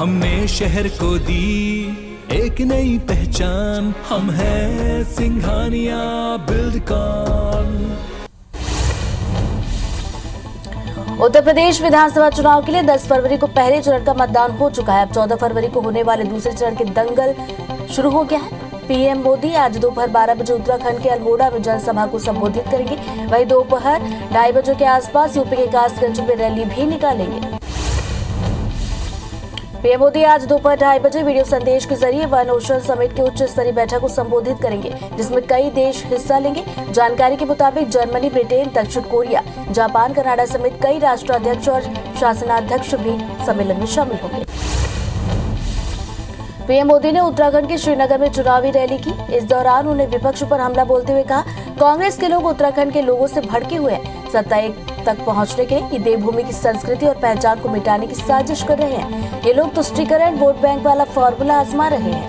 हमने शहर को दी एक नई पहचान, हम हैं सिंघानिया बिल्डकॉन। उत्तर प्रदेश विधानसभा चुनाव के लिए 10 फरवरी को पहले चरण का मतदान हो चुका है। अब 14 फरवरी को होने वाले दूसरे चरण के दंगल शुरू हो गया है। पीएम मोदी आज दोपहर 12 बजे उत्तराखंड के अल्मोड़ा में जनसभा को संबोधित करेंगे। वहीं दोपहर 2:30 बजे के आसपास यूपी के कासगंज में रैली भी निकालेंगे। पीएम मोदी आज दोपहर 2:30 बजे वीडियो संदेश के जरिए वन ओशन समिट की उच्च स्तरीय बैठक को संबोधित करेंगे, जिसमें कई देश हिस्सा लेंगे। जानकारी के मुताबिक जर्मनी, ब्रिटेन, दक्षिण कोरिया, जापान, कनाडा समेत कई राष्ट्राध्यक्ष और शासनाध्यक्ष भी सम्मेलन में शामिल होंगे। पीएम मोदी ने उत्तराखंड के श्रीनगर में चुनावी रैली की। इस दौरान उन्होंने विपक्ष पर हमला बोलते हुए कहा, कांग्रेस के लोग उत्तराखंड के लोगों से भड़के हुए हैं। सत्ता तक पहुंचने के लिए देवभूमि की संस्कृति और पहचान को मिटाने की साजिश कर रहे हैं। ये लोग तुष्टीकरण, वोट बैंक वाला फॉर्मूला आजमा रहे हैं।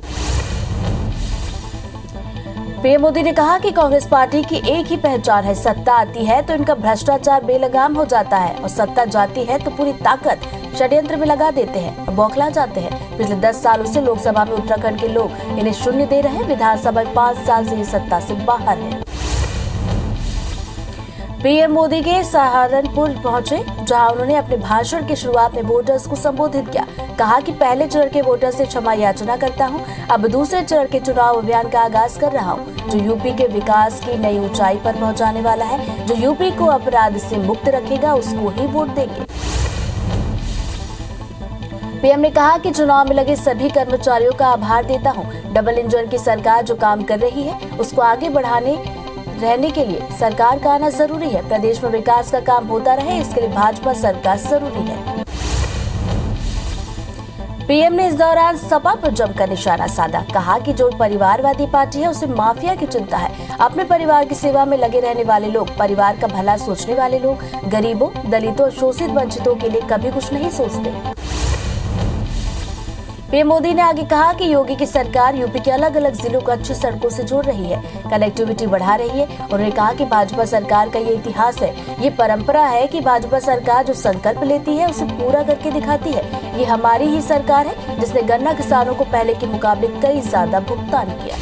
पीएम मोदी ने कहा कि कांग्रेस पार्टी की एक ही पहचान है, सत्ता आती है तो इनका भ्रष्टाचार बेलगाम हो जाता है और सत्ता जाती है तो पूरी ताकत षड्यंत्र में लगा देते हैं और बौखला जाते हैं। पिछले 10 सालों से लोकसभा में उत्तराखंड के लोग इन्हें शून्य दे रहे हैं। विधानसभा में 5 साल से ये सत्ता से बाहर है। पीएम मोदी के सहारनपुर पहुंचे, जहां उन्होंने अपने भाषण की शुरुआत में वोटर्स को संबोधित किया। कहा कि पहले चरण के वोटर से क्षमा याचना करता हूं, अब दूसरे चरण के चुनाव अभियान का आगाज कर रहा हूं, जो यूपी के विकास की नई ऊंचाई पर पहुंचाने वाला है। जो यूपी को अपराध से मुक्त रखेगा, उसको ही वोट देंगे। पीएम ने कहा कि चुनाव में लगे सभी कर्मचारियों का आभार देता हूं। डबल इंजन की सरकार जो काम कर रही है, उसको आगे बढ़ाने रहने के लिए सरकार का आना जरूरी है। प्रदेश में विकास का काम होता रहे, इसके लिए भाजपा सरकार जरूरी है। पीएम ने इस दौरान सपा पर जमकर निशाना साधा। कहा कि जो परिवारवादी पार्टी है, उसे माफिया की चिंता है। अपने परिवार की सेवा में लगे रहने वाले लोग, परिवार का भला सोचने वाले लोग, गरीबों, दलितों, शोषित वंचितों के लिए कभी कुछ नहीं सोचते। पीएम मोदी ने आगे कहा कि योगी की सरकार यूपी के अलग अलग जिलों को अच्छी सड़कों से जोड़ रही है, कनेक्टिविटी बढ़ा रही है। उन्होंने कहा कि भाजपा सरकार का ये इतिहास है, ये परंपरा है कि भाजपा सरकार जो संकल्प लेती है उसे पूरा करके दिखाती है। ये हमारी ही सरकार है जिसने गन्ना किसानों को पहले के मुकाबले कई ज्यादा भुगतान किया।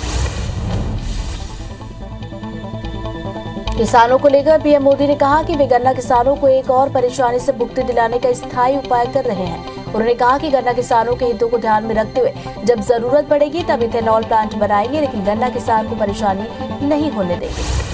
किसानों को लेकर पीएम मोदी ने कहा कि वे गन्ना किसानों को एक और परेशानी से मुक्ति दिलाने का स्थायी उपाय कर रहे हैं। उन्होंने कहा कि गन्ना किसानों के हितों को ध्यान में रखते हुए जब जरूरत पड़ेगी तब इथेनॉल प्लांट बनाएंगे, लेकिन गन्ना किसान को परेशानी नहीं होने देंगे।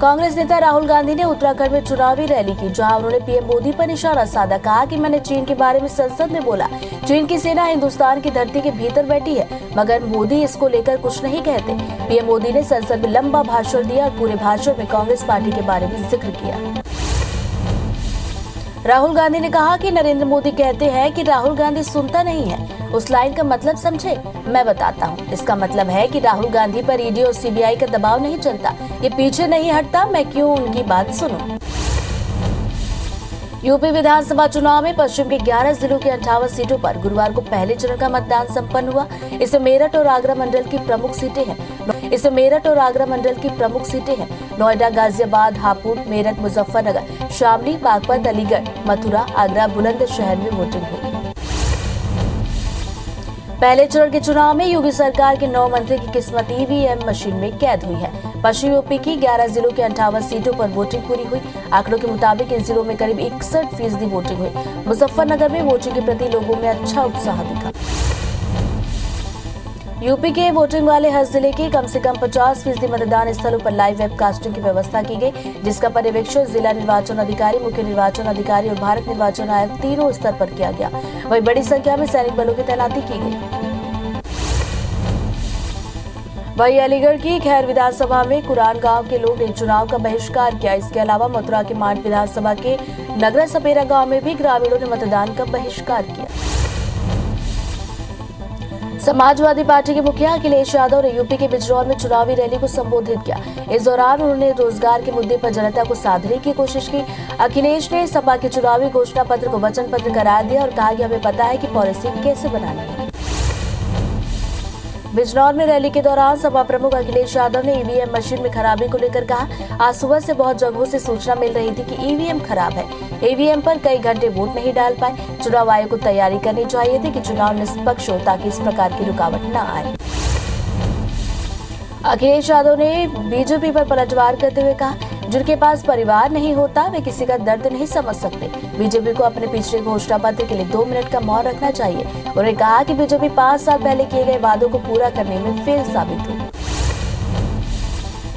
कांग्रेस नेता राहुल गांधी ने उत्तराखंड में चुनावी रैली की, जहां उन्होंने पीएम मोदी पर निशाना साधा। कहा कि मैंने चीन के बारे में संसद में बोला, चीन की सेना हिंदुस्तान की धरती के भीतर बैठी है, मगर मोदी इसको लेकर कुछ नहीं कहते। पीएम मोदी ने संसद में लंबा भाषण दिया और पूरे भाषण में कांग्रेस पार्टी के बारे में जिक्र किया। राहुल गांधी ने कहा कि नरेंद्र मोदी कहते हैं कि राहुल गांधी सुनता नहीं है। उस लाइन का मतलब समझे, मैं बताता हूँ। इसका मतलब है कि राहुल गांधी पर ईडी और सीबीआई का दबाव नहीं चलता, ये पीछे नहीं हटता, मैं क्यों उनकी बात सुनूं। यूपी विधानसभा चुनाव में पश्चिम के 11 जिलों की 58 सीटों पर गुरुवार को पहले चरण का मतदान संपन्न हुआ। इसमें मेरठ और आगरा मंडल की प्रमुख सीटें हैं। नोएडा, गाजियाबाद, हापुड़, मेरठ, मुजफ्फरनगर, शामली, बागपत, अलीगढ़, मथुरा, आगरा, बुलंदशहर में वोटिंग हुई। पहले चरण के चुनाव में योगी सरकार के 9 मंत्री की किस्मत ईवीएम मशीन में कैद हुई है। पश्चिम यूपी की 11 जिलों की 58 सीटों पर वोटिंग पूरी हुई। आंकड़ों के मुताबिक इन जिलों में करीब 61% वोटिंग हुई। मुजफ्फरनगर में वोटिंग के प्रति लोगों में अच्छा उत्साह दिखा। यूपी के वोटिंग वाले हर जिले के कम से कम 50% मतदान स्थलों पर लाइव वेबकास्टिंग की व्यवस्था की गई, जिसका पर्यवेक्षण जिला निर्वाचन अधिकारी, मुख्य निर्वाचन अधिकारी और भारत निर्वाचन आयोग तीनों स्तर पर किया गया। वहीं बड़ी संख्या में सैनिक बलों की तैनाती की गई। वहीं अलीगढ़ की खैर विधानसभा में कुरान गांव के लोग ने चुनाव का बहिष्कार किया। इसके अलावा मथुरा के मांड विधानसभा के नगरा सपेरा गांव में भी ग्रामीणों ने मतदान का बहिष्कार किया। समाजवादी पार्टी के मुखिया अखिलेश यादव ने यूपी के बिजनौर में चुनावी रैली को संबोधित किया। इस दौरान उन्होंने रोजगार के मुद्दे पर जनता को साधने की कोशिश की। अखिलेश ने सपा के चुनावी घोषणा पत्र को वचन पत्र करार दिया और कहा कि हमें पता है कि पॉलिसी कैसे बनानी है। बिजनौर में रैली के दौरान सपा प्रमुख अखिलेश यादव ने ईवीएम मशीन में खराबी को लेकर कहा, आज सुबह से बहुत जगहों से सूचना मिल रही थी कि ईवीएम खराब है। ईवीएम पर कई घंटे वोट नहीं डाल पाए। चुनाव आयोग को तैयारी करनी चाहिए थी कि चुनाव निष्पक्ष हो ताकि इस प्रकार की रुकावट न आए। अखिलेश यादव ने बीजेपी पर पलटवार करते हुए कहा, जिनके पास परिवार नहीं होता वे किसी का दर्द नहीं समझ सकते। बीजेपी को अपने पिछले घोषणा पत्र के लिए 2 मिनट का मौन रखना चाहिए। उन्होंने कहा कि बीजेपी 5 साल पहले किए गए वादों को पूरा करने में फेल साबित हुई।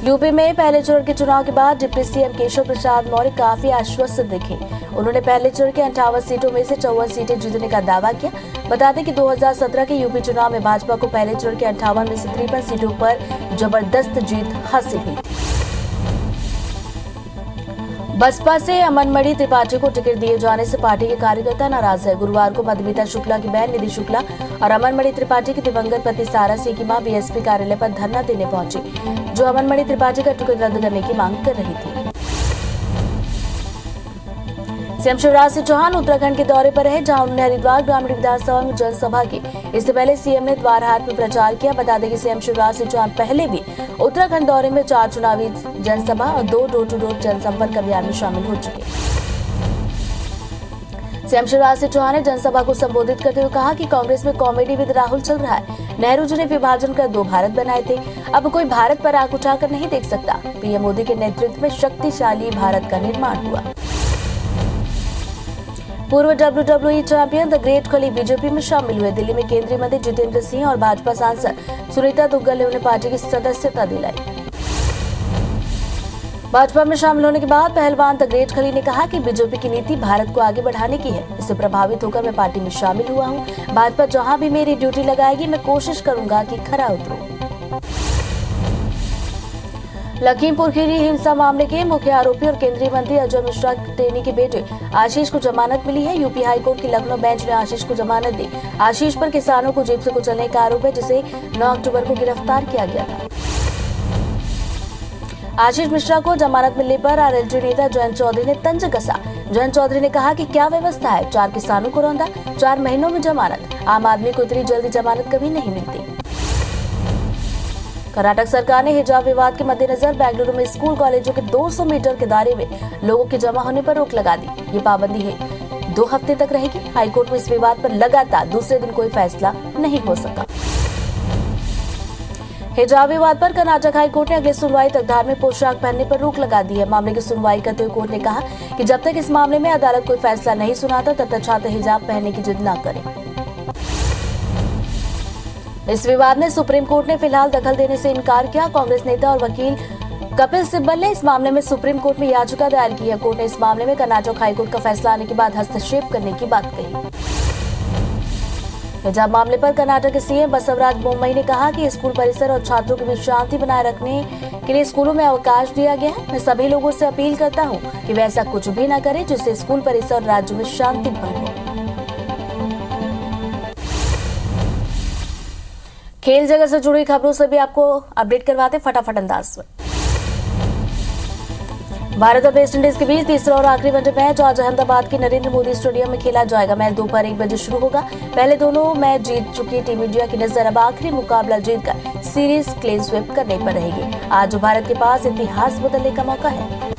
यूपी में पहले चरण के चुनाव के बाद डिप्टी सीएम केशव प्रसाद मौर्य काफी आश्वस्त दिखे। उन्होंने पहले चरण के 58 सीटों में से 54 सीटें जीतने का दावा किया। बता दें कि 2017 के यूपी चुनाव में भाजपा को पहले चरण के 58 में से 53 सीटों पर जबरदस्त जीत हासिल हुई थी। बसपा से अमनमणि त्रिपाठी को टिकट दिए जाने से पार्टी के कार्यकर्ता नाराज है। गुरुवार को मधुमिता शुक्ला की बहन निधि शुक्ला और अमनमणि त्रिपाठी के दिवंगत पति सारा सिंह की मां बीएसपी कार्यालय पर धरना देने पहुंची, जो अमनमणि त्रिपाठी का टिकट रद्द करने की मांग कर रही थी। सीएम शिवराज सिंह चौहान उत्तराखंड के दौरे पर रहे, जहां उन्होंने हरिद्वार ग्रामीण विधानसभा में जनसभा की। इससे पहले सीएम ने द्वारहाट में प्रचार किया। बता दें कि सीएम शिवराज सिंह चौहान पहले भी उत्तराखंड दौरे में 4 चुनावी जनसभा और 2 डोर टू डोर जनसंपर्क अभियान में शामिल हो चुके। सीएम शिवराज सिंह चौहान ने जनसभा को संबोधित करते हुए कहा कि कांग्रेस में कॉमेडी विद राहुल चल रहा है। नेहरू जी ने विभाजन कर 2 भारत बनाए थे, अब कोई भारत पर आंख उठाकर नहीं देख सकता। पीएम मोदी के नेतृत्व में शक्तिशाली भारत का निर्माण हुआ। पूर्व WWE चैंपियन द ग्रेट खली बीजेपी में शामिल हुए। दिल्ली में केंद्रीय मंत्री जितेंद्र सिंह और भाजपा सांसद सुनीता दुग्गल ने उन्हें पार्टी की सदस्यता दिलाई। भाजपा में शामिल होने के बाद पहलवान द ग्रेट खली ने कहा कि बीजेपी की नीति भारत को आगे बढ़ाने की है। इससे प्रभावित होकर मैं पार्टी में शामिल हुआ हूं। भाजपा जहां भी मेरी ड्यूटी लगाएगी मैं कोशिश करूंगा कि खरा उतरूं। लखीमपुर खीरी हिंसा मामले के मुख्य आरोपी और केंद्रीय मंत्री अजय मिश्रा टेनी के बेटे आशीष को जमानत मिली है। यूपी हाईकोर्ट की लखनऊ बेंच ने आशीष को जमानत दी। आशीष पर किसानों को जेब से कुचलने का आरोप है, जिसे 9 अक्टूबर को गिरफ्तार किया गया था। आशीष मिश्रा को जमानत मिलने पर आरएलडी नेता जयंत चौधरी ने तंज कसा। जयंत चौधरी ने कहा कि क्या व्यवस्था है, 4 किसानों को रौंदा, 4 महीनों में जमानत। आम आदमी को इतनी जल्दी जमानत कभी नहीं मिलती। कर्नाटक सरकार ने हिजाब विवाद के मद्देनजर बेंगलुरु में स्कूल कॉलेजों के 200 मीटर के दायरे में लोगों के जमा होने पर रोक लगा दी। ये पाबंदी है 2 हफ्ते तक रहेगी। हाईकोर्ट में इस विवाद पर लगातार दूसरे दिन कोई फैसला नहीं हो सका। हिजाब विवाद पर कर्नाटक हाईकोर्ट ने अगली सुनवाई तक धार्मिक पोशाक पहनने पर रोक लगा दी है। मामले की सुनवाई करते हुए कोर्ट ने कहा कि जब तक इस मामले में अदालत कोई फैसला नहीं सुनाता तब तक छात्र हिजाब पहनने की जिद न करें। इस विवाद में सुप्रीम कोर्ट ने फिलहाल दखल देने से इनकार किया। कांग्रेस नेता और वकील कपिल सिब्बल ने इस मामले में सुप्रीम कोर्ट में याचिका दायर की है। कोर्ट ने इस मामले में कर्नाटक हाईकोर्ट का फैसला आने के बाद हस्तक्षेप करने की बात कही। हिजाब मामले पर कर्नाटक के सीएम बसवराज बोम्मई ने कहा कि स्कूल परिसर और छात्रों के बीच शांति बनाए रखने के लिए स्कूलों में अवकाश दिया गया है। मैं सभी लोगों से अपील करता हूं कि वे ऐसा कुछ भी न करें जिससे स्कूल परिसर और राज्य में शांति भंग हो। खेल जगत से जुड़ी खबरों से भी आपको अपडेट करवाते फटाफट अंदाज में। भारत और वेस्ट इंडीज के बीच तीसरा और आखिरी वनडे मैच आज अहमदाबाद के नरेंद्र मोदी स्टेडियम में खेला जाएगा। मैच दोपहर 1 बजे शुरू होगा। पहले दोनों मैच जीत चुकी टीम इंडिया की नजर अब आखिरी मुकाबला जीतकर सीरीज क्लीन स्वीप करने पर रहेगी। आज भारत के पास इतिहास बदलने का मौका है।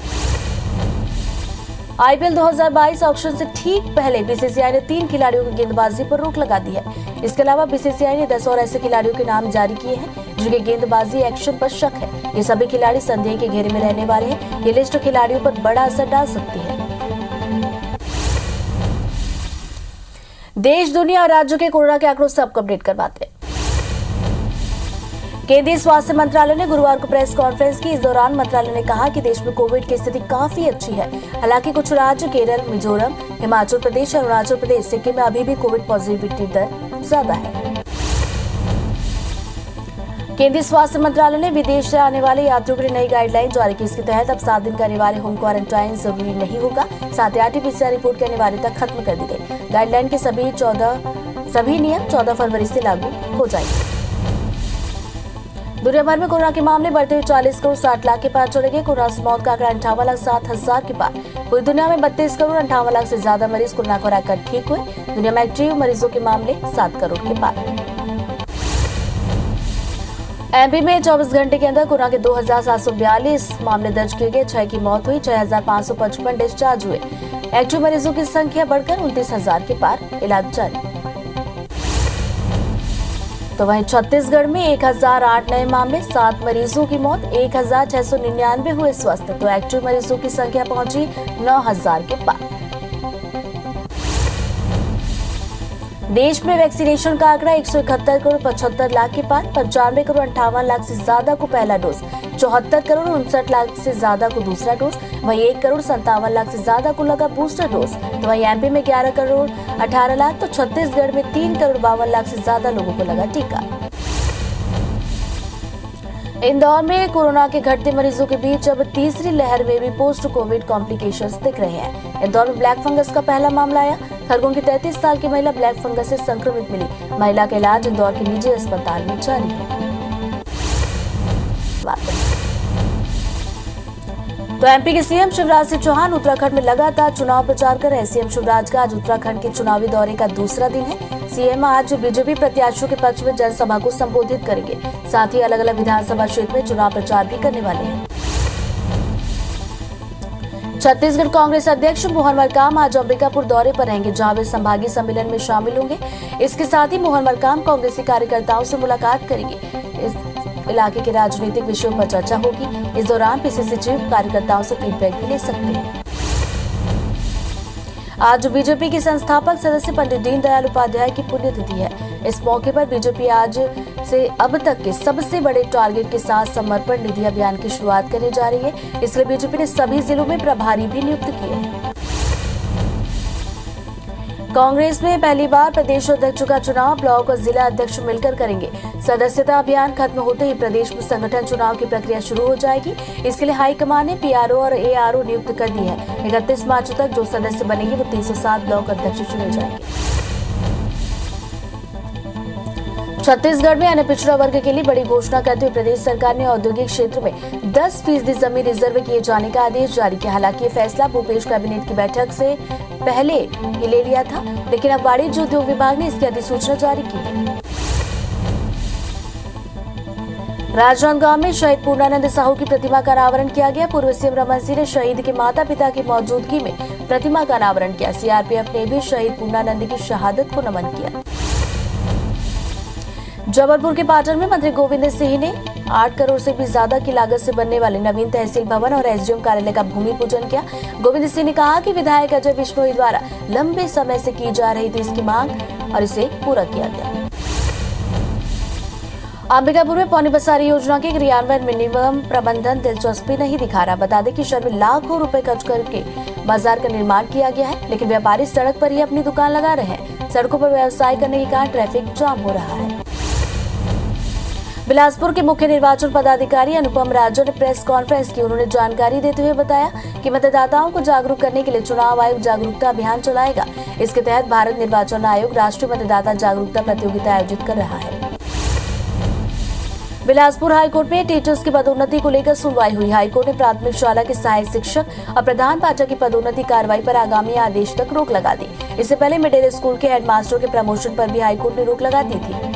आईपीएल 2022 ऑक्शन से ठीक पहले बीसीसीआई ने 3 खिलाड़ियों की गेंदबाजी पर रोक लगा दी है। इसके अलावा बीसीसीआई ने 10 और ऐसे खिलाड़ियों के नाम जारी किए हैं जिनके गेंदबाजी एक्शन पर शक है। ये सभी खिलाड़ी संदेह के घेरे में रहने वाले हैं। ये लिस्ट खिलाड़ियों पर बड़ा असर डाल सकती है। देश, दुनिया और राज्यों के कोरोना के आंकड़ों से आपको अपडेट करवाते हैं। केंद्रीय स्वास्थ्य मंत्रालय ने गुरुवार को प्रेस कॉन्फ्रेंस की। इस दौरान मंत्रालय ने कहा कि देश में कोविड की स्थिति काफी अच्छी है। हालांकि कुछ राज्य केरल, मिजोरम, हिमाचल प्रदेश और अरुणाचल प्रदेश, सिक्किम में अभी भी कोविड पॉजिटिविटी दर ज्यादा है। केंद्रीय स्वास्थ्य मंत्रालय ने विदेश से आने वाले यात्रियों के लिए नई गाइडलाइन जारी की। इसके तहत अब 7 दिन का अनिवार्य होम क्वारंटाइन जरूरी नहीं होगा। साथ ही RT-PCR रिपोर्ट की अनिवार्यता खत्म कर दी गई। गाइडलाइन के सभी नियम 14 फरवरी से लागू हो जाएंगे। दुनिया भर में कोरोना के मामले बढ़ते हुए 40 करोड़ 60 लाख के पार चले गए। कोरोना से मौत का आंकड़ा 58,07,000 के पार। पूरी दुनिया में 32 करोड़ 58 लाख से ज्यादा मरीज कोरोना को हराकर ठीक हुए। दुनिया में एक्टिव मरीजों के मामले 7 करोड़ के पार। एमपी में 24 घंटे के अंदर कोरोना के 2742 मामले दर्ज किए गए, 6 की मौत हुई, 6555 डिस्चार्ज हुए। एक्टिव मरीजों की संख्या बढ़कर 29,000 के पार, इलाज जारी। तो वहीं छत्तीसगढ़ में 1008 नए मामले, 7 मरीजों की मौत, 1699 हुए स्वस्थ। तो एक्टिव मरीजों की संख्या पहुंची 9000 के पार। देश में वैक्सीनेशन का आंकड़ा 171 करोड़ 75 लाख के पार, 95 करोड़ 58 लाख से ज्यादा को पहला डोज, 74 करोड़ 59 लाख से ज्यादा को दूसरा डोज, वहीं 1 करोड़ 57 लाख से ज्यादा को लगा बूस्टर डोज। तो वहीं एमपी में 11 करोड़ 18 लाख, तो छत्तीसगढ़ में 3 करोड़ 52 लाख से ज्यादा लोगों को लगा टीका। इंदौर में कोरोना के घटते मरीजों के बीच अब तीसरी लहर में भी पोस्ट कोविड कॉम्प्लिकेशंस दिख रहे हैं। इंदौर में ब्लैक फंगस का पहला मामला आया। खरगोन की 33 साल की महिला ब्लैक फंगस से संक्रमित मिली। महिला का इलाज इंदौर के निजी अस्पताल में जारी है। तो एमपी के सीएम शिवराज सिंह चौहान उत्तराखंड में लगातार चुनाव प्रचार कर रहे हैं। सीएम शिवराज का आज उत्तराखंड के चुनावी दौरे का दूसरा दिन है। सीएम आज बीजेपी प्रत्याशियों के पक्ष में जनसभा को संबोधित करेंगे, साथ ही अलग अलग विधानसभा क्षेत्र में चुनाव प्रचार भी करने वाले हैं। छत्तीसगढ़ कांग्रेस अध्यक्ष मोहन मरकाम आज अंबिकापुर दौरे पर रहेंगे, जहां वे संभागीय सम्मेलन में शामिल होंगे। इसके साथ ही मोहन मरकाम कांग्रेसी कार्यकर्ताओं से मुलाकात करेंगे। इस इलाके के राजनीतिक विषयों पर चर्चा होगी। इस दौरान पीसीसी चीफ कार्यकर्ताओं से फीडबैक भी ले सकते हैं। आज बीजेपी के संस्थापक सदस्य पंडित दीनदयाल उपाध्याय की पुण्यतिथि है। इस मौके पर बीजेपी आज से अब तक के सबसे बड़े टारगेट के साथ समर्पण निधि अभियान की शुरुआत करने जा रही है। इसलिए बीजेपी ने सभी जिलों में प्रभारी भी नियुक्त किए हैं। कांग्रेस में पहली बार प्रदेश अध्यक्ष का चुनाव ब्लॉक और जिला अध्यक्ष मिलकर करेंगे। सदस्यता अभियान खत्म होते ही प्रदेश में संगठन चुनाव की प्रक्रिया शुरू हो जाएगी। इसके लिए हाईकमान ने पीआरओ और एआरओ नियुक्त कर दी है। 31 मार्च तक जो सदस्य बनेंगे वो 307 ब्लॉक अध्यक्ष चुने जाएंगे। छत्तीसगढ़ में अन्य पिछड़ा वर्ग के लिए बड़ी घोषणा करते हुए प्रदेश सरकार ने औद्योगिक क्षेत्र में 10% जमीन रिजर्व किए जाने का आदेश जारी किया। हालांकि ये फैसला भूपेश कैबिनेट की बैठक से पहले ही ले लिया था, लेकिन अब वाणिज्य उद्योग विभाग ने इसकी अधिसूचना जारी की है। राजनांदगांव में शहीद पूर्णानंद साहू की प्रतिमा का अनावरण किया गया। पूर्व सीएम रमन सिंह ने शहीद के माता पिता की मौजूदगी में प्रतिमा का अनावरण किया। सीआरपीएफ ने भी शहीद पूर्णानंद की शहादत को नमन किया। जबलपुर के पाटन में मंत्री गोविंद सिंह ने 8 करोड़ से भी ज्यादा की लागत से बनने वाले नवीन तहसील भवन और एसडीएम कार्यालय का भूमि पूजन किया। गोविंद सिंह ने कहा कि विधायक अजय बिश्नोई द्वारा लंबे समय से की जा रही थी इसकी मांग और इसे पूरा किया गया। अंबिकापुर में पौनी बसारी योजना के क्रियान्वयन में निगम प्रबंधन दिलचस्पी नहीं दिखा रहा। बता दें कि शहर में लाखों रुपए खर्च करके बाजार का निर्माण किया गया है, लेकिन व्यापारी सड़क पर ही अपनी दुकान लगा रहे हैं। सड़कों पर व्यवसाय करने के कारण ट्रैफिक जाम हो रहा है। बिलासपुर के मुख्य निर्वाचन पदाधिकारी अनुपम राजू ने प्रेस कॉन्फ्रेंस की। उन्होंने जानकारी देते हुए बताया कि मतदाताओं को जागरूक करने के लिए चुनाव आयोग जागरूकता अभियान चलाएगा। इसके तहत भारत निर्वाचन आयोग राष्ट्रीय मतदाता जागरूकता प्रतियोगिता आयोजित कर रहा है। बिलासपुर हाईकोर्ट में टीचर्स की पदोन्नति को लेकर सुनवाई हुई। हाईकोर्ट ने प्राथमिक शाला के सहायक शिक्षक और प्रधान पाठक की पदोन्नति कार्रवाई पर आगामी आदेश तक रोक लगा दी। इससे पहले मिडिल स्कूल के हेडमास्टरों के प्रमोशन पर भी हाईकोर्ट ने रोक लगा दी थी।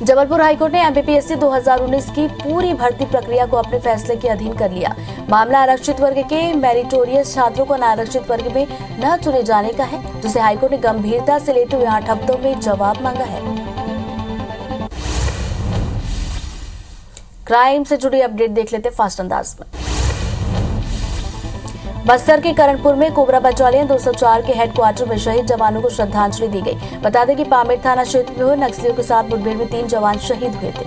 जबलपुर हाईकोर्ट ने एमपीपीएससी 2019 की पूरी भर्ती प्रक्रिया को अपने फैसले के अधीन कर लिया। मामला आरक्षित वर्ग के मेरिटोरियस छात्रों को अनारक्षित वर्ग में न चुने जाने का है, जिसे हाईकोर्ट ने गंभीरता से लेते हुए 8 हफ्तों में जवाब मांगा है। क्राइम से जुड़ी अपडेट देख लेते फास्ट अंदाज में। बस्तर के करणपुर में कोबरा बटालियन 204 के हेडक्वार्टर में शहीद जवानों को श्रद्धांजलि दी गई। बता दें कि पामेड़ थाना क्षेत्र में हुए नक्सलियों के साथ मुठभेड़ में 3 जवान शहीद हुए थे।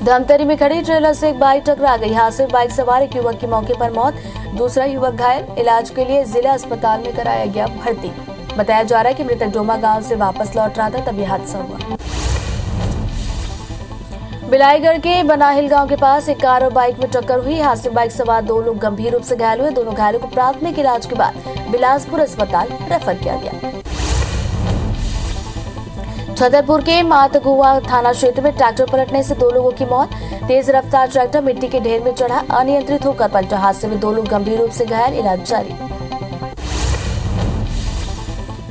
धमतरी में खड़ी ट्रेलर से एक बाइक टकरा गई। हादसे में बाइक सवार एक युवक की मौके पर मौत, दूसरा युवक घायल। इलाज के लिए जिला अस्पताल में कराया गया भर्ती। बताया जा रहा है कि मृतक डोमा गांव से वापस लौट रहा था, तभी हादसा हुआ। बिलाईगढ़ के बनाहिल गांव के पास एक कार और बाइक में टक्कर हुई। हादसे में बाइक सवार 2 लोग गंभीर रूप से घायल हुए। दोनों घायलों को प्राथमिक इलाज के बाद बिलासपुर अस्पताल रेफर किया गया। छतरपुर के मातगुआ थाना क्षेत्र में ट्रैक्टर पलटने से 2 लोगों की मौत। तेज रफ्तार ट्रैक्टर मिट्टी के ढेर में चढ़ा, अनियंत्रित होकर पलटा। हादसे में 2 लोग गंभीर रूप से घायल, इलाज जारी।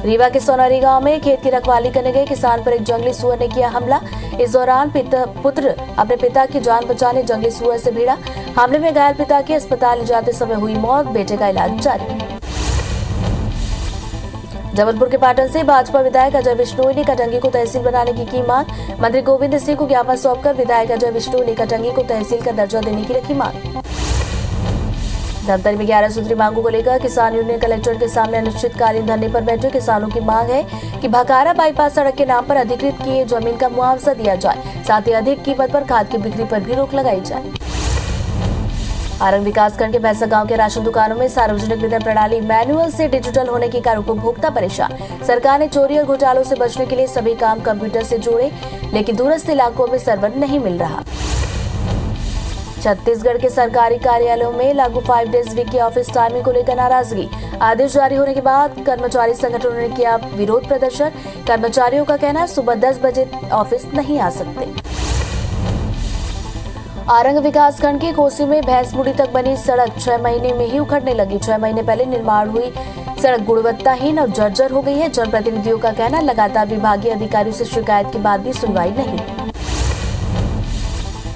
रीवा के सोनारी गांव में खेत की रखवाली करने गए किसान पर एक जंगली सुअर ने किया हमला। इस दौरान पुत्र अपने पिता की जान बचाने जंगली सुअर से भिड़ा। हमले में घायल पिता की अस्पताल ले जाते समय हुई मौत, बेटे का इलाज जारी। जबलपुर के पाटन से भाजपा विधायक अजय विष्णु ने कटंगी को तहसील बनाने की मांग। मंत्री गोविंद सिंह को ज्ञापन सौंपकर विधायक अजय विष्णु ने कटंगी को तहसील का दर्जा देने की रखी मांग। धमतरी में 11 सूत्री मांगों को लेकर किसान यूनियन कलेक्टर के सामने अनिश्चितकालीन धरने पर बैठे। किसानों की मांग है कि भखारा बाईपास सड़क के नाम पर अधिकृत किए जमीन का मुआवजा दिया जाए, साथ ही अधिक कीमत पर खाद की बिक्री पर भी रोक लगाई जाए। आरंग विकासखंड के भैंसा गांव के राशन दुकानों में सार्वजनिक वितरण प्रणाली मैनुअल से डिजिटल होने के कारण उपभोक्ता परेशान। सरकार ने चोरी और घोटालों से बचने के लिए सभी काम कंप्यूटर से जोड़े, लेकिन दूरस्थ इलाकों में सर्वर नहीं मिल रहा। छत्तीसगढ़ के सरकारी कार्यालयों में लागू 5 डेज वीक की ऑफिस टाइमिंग को लेकर नाराजगी। आदेश जारी होने के बाद कर्मचारी संगठनों ने किया विरोध प्रदर्शन। कर्मचारियों का कहना है सुबह 10 बजे ऑफिस नहीं आ सकते। आरंग विकासखंड के कोसी में भैंसमुड़ी तक बनी सड़क 6 महीने में ही उखड़ने लगी। 6 महीने पहले निर्माण हुई सड़क गुणवत्ताहीन और जर्जर हो गई है। जनप्रतिनिधियों का कहना लगातार विभागीय अधिकारियों से शिकायत के बाद भी सुनवाई नहीं।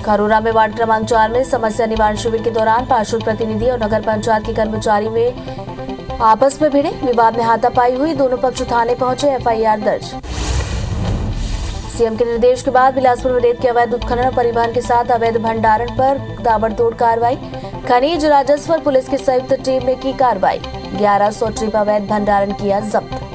खरोरा में वार्ड क्रमांक 4 में समस्या निवारण शिविर के दौरान पार्षद प्रतिनिधि और नगर पंचायत के कर्मचारी में आपस में भिड़े। विवाद में हाथापाई हुई, दोनों पक्ष थाने पहुंचे, FIR दर्ज। सीएम के निर्देश के बाद बिलासपुर में रेत के अवैध उत्खनन और परिवहन के साथ अवैध भंडारण पर ताबड़तोड़ कार्रवाई। खनिज राजस्व और पुलिस की संयुक्त टीम ने की कार्रवाई। 1100 ट्रिप अवैध भंडारण किया जब्त।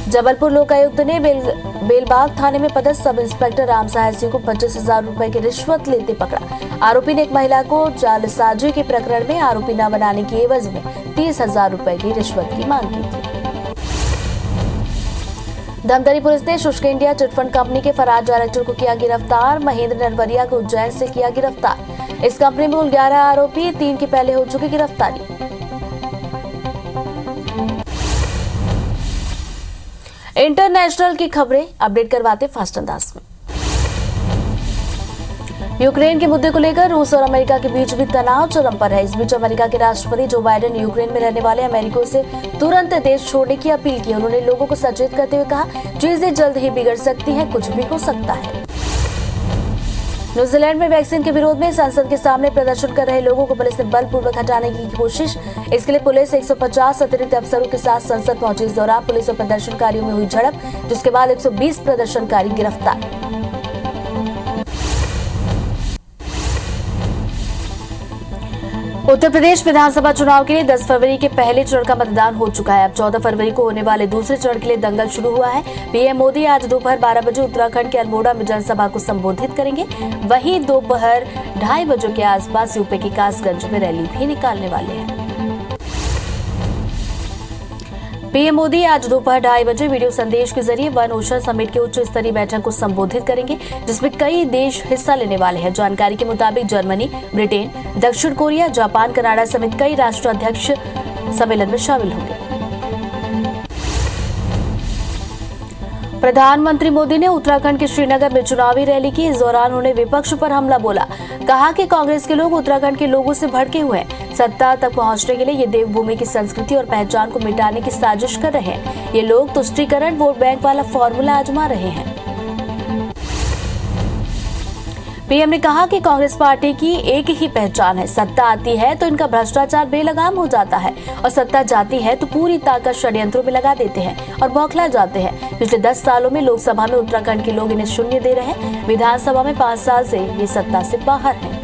जबलपुर लोकायुक्त ने बेलबाग थाने में पदस्थ सब इंस्पेक्टर राम सहाय सिंह को 25,000 रुपए की रिश्वत लेते पकड़ा। आरोपी ने एक महिला को जालसाजी के प्रकरण में आरोपी न बनाने की एवज में 30,000 रुपए की रिश्वत की मांग की थी। धमतरी पुलिस ने शुष्क इंडिया चिटफंड कंपनी के फरार डायरेक्टर को किया गिरफ्तार। महेंद्र नरवरिया को उज्जैन से किया गिरफ्तार। इस कंपनी में कुल 11 आरोपी, 3 की पहले हो चुकी गिरफ्तारी। इंटरनेशनल की खबरें अपडेट करवाते फास्ट अंदाज में। यूक्रेन के मुद्दे को लेकर रूस और अमेरिका के बीच भी तनाव चरम पर है। इस बीच अमेरिका के राष्ट्रपति जो बाइडेन ने यूक्रेन में रहने वाले अमेरिकियों से तुरंत देश छोड़ने की अपील की। उन्होंने लोगों को सचेत करते हुए कहा, चीजें जल्द ही बिगड़ सकती हैं, कुछ भी हो सकता है। न्यूजीलैंड में वैक्सीन के विरोध में संसद के सामने प्रदर्शन कर रहे लोगों को पुलिस ने बलपूर्वक हटाने की कोशिश। इसके लिए पुलिस 150 अतिरिक्त अफसरों के साथ संसद पहुंची। इस दौरान पुलिस और प्रदर्शनकारियों में हुई झड़प, जिसके बाद 120 प्रदर्शनकारी गिरफ्तार। उत्तर प्रदेश विधानसभा चुनाव के लिए 10 फरवरी के पहले चरण का मतदान हो चुका है। अब 14 फरवरी को होने वाले दूसरे चरण के लिए दंगल शुरू हुआ है। पीएम मोदी आज दोपहर 12 बजे उत्तराखंड के अल्मोड़ा में जनसभा को संबोधित करेंगे। वहीं दोपहर 2:30 बजे के आसपास यूपी के कासगंज में रैली भी निकालने वाले हैं। पीएम मोदी आज दोपहर 2:30 बजे वीडियो संदेश के जरिए वन ओशन समिट के उच्च स्तरीय बैठक को संबोधित करेंगे, जिसमें कई देश हिस्सा लेने वाले हैं। जानकारी के मुताबिक जर्मनी, ब्रिटेन, दक्षिण कोरिया, जापान, कनाडा समेत कई राष्ट्राध्यक्ष सम्मेलन में शामिल होंगे। प्रधानमंत्री मोदी ने उत्तराखंड के श्रीनगर में चुनावी रैली की। इस दौरान उन्होंने विपक्ष पर हमला बोला। कहा कि कांग्रेस के लोग उत्तराखंड के लोगों से भड़के हुए हैं। सत्ता तक पहुंचने के लिए ये देवभूमि की संस्कृति और पहचान को मिटाने की साजिश कर रहे हैं। ये लोग तुष्टीकरण, वोट बैंक वाला फॉर्मूला आजमा रहे हैं। पीएम ने कहा कि कांग्रेस पार्टी की एक ही पहचान है, सत्ता आती है तो इनका भ्रष्टाचार बेलगाम हो जाता है और सत्ता जाती है तो पूरी ताकत षड्यंत्रों में लगा देते हैं और बौखला जाते हैं। पिछले 10 सालों में लोकसभा में उत्तराखंड के लोग इन्हें शून्य दे रहे हैं। विधानसभा में 5 साल से ये सत्ता से बाहर है।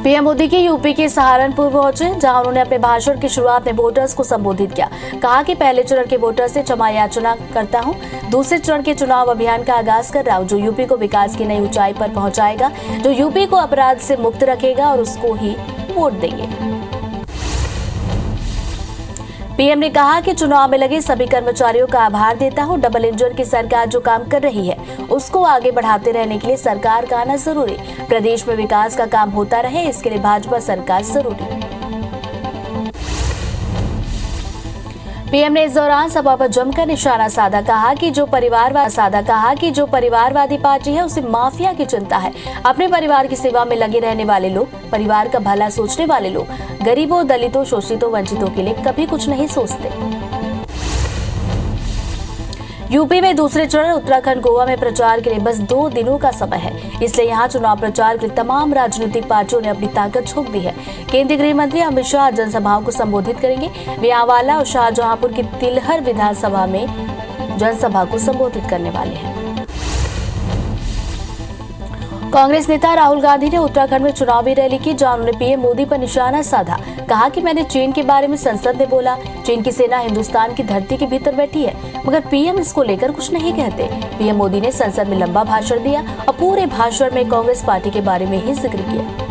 पीएम मोदी के यूपी के सहारनपुर पहुंचे, जहां उन्होंने अपने भाषण की शुरुआत में वोटर्स को संबोधित किया। कहा कि पहले चरण के वोटर से क्षमा याचना करता हूं, दूसरे चरण के चुनाव अभियान का आगाज कर रहा हूं, जो यूपी को विकास की नई ऊंचाई पर पहुंचाएगा, जो यूपी को अपराध से मुक्त रखेगा और उसको ही वोट देंगे। पीएम ने कहा कि चुनाव में लगे सभी कर्मचारियों का आभार देता हूं। डबल इंजन की सरकार जो काम कर रही है उसको आगे बढ़ाते रहने के लिए सरकार का आना जरूरी। प्रदेश में विकास का काम होता रहे, इसके लिए भाजपा सरकार जरूरी। पीएम ने इस दौरान सभा पर जमकर निशाना साधा, कहा कि जो परिवारवादी पार्टी है उसे माफिया की चिंता है। अपने परिवार की सेवा में लगे रहने वाले लोग, परिवार का भला सोचने वाले लोग गरीबों, दलितों, शोषितों, वंचितों के लिए कभी कुछ नहीं सोचते। यूपी में दूसरे चरण उत्तराखंड, गोवा में प्रचार के लिए बस 2 दिनों का समय है, इसलिए यहां चुनाव प्रचार के लिए तमाम राजनीतिक पार्टियों ने अपनी ताकत झोंक दी है। केंद्रीय गृह मंत्री अमित शाह जनसभाओं को संबोधित करेंगे। वे आंवला और शाहजहांपुर की तिलहर विधानसभा में जनसभा को संबोधित करने वाले हैं। कांग्रेस नेता राहुल गांधी ने उत्तराखंड में चुनावी रैली की, जहां उन्होंने पीएम मोदी पर निशाना साधा। कहा कि मैंने चीन के बारे में संसद में बोला। चीन की सेना हिंदुस्तान की धरती के भीतर बैठी है, मगर पीएम इसको लेकर कुछ नहीं कहते। पीएम मोदी ने संसद में लंबा भाषण दिया और पूरे भाषण में कांग्रेस पार्टी के बारे में ही जिक्र किया।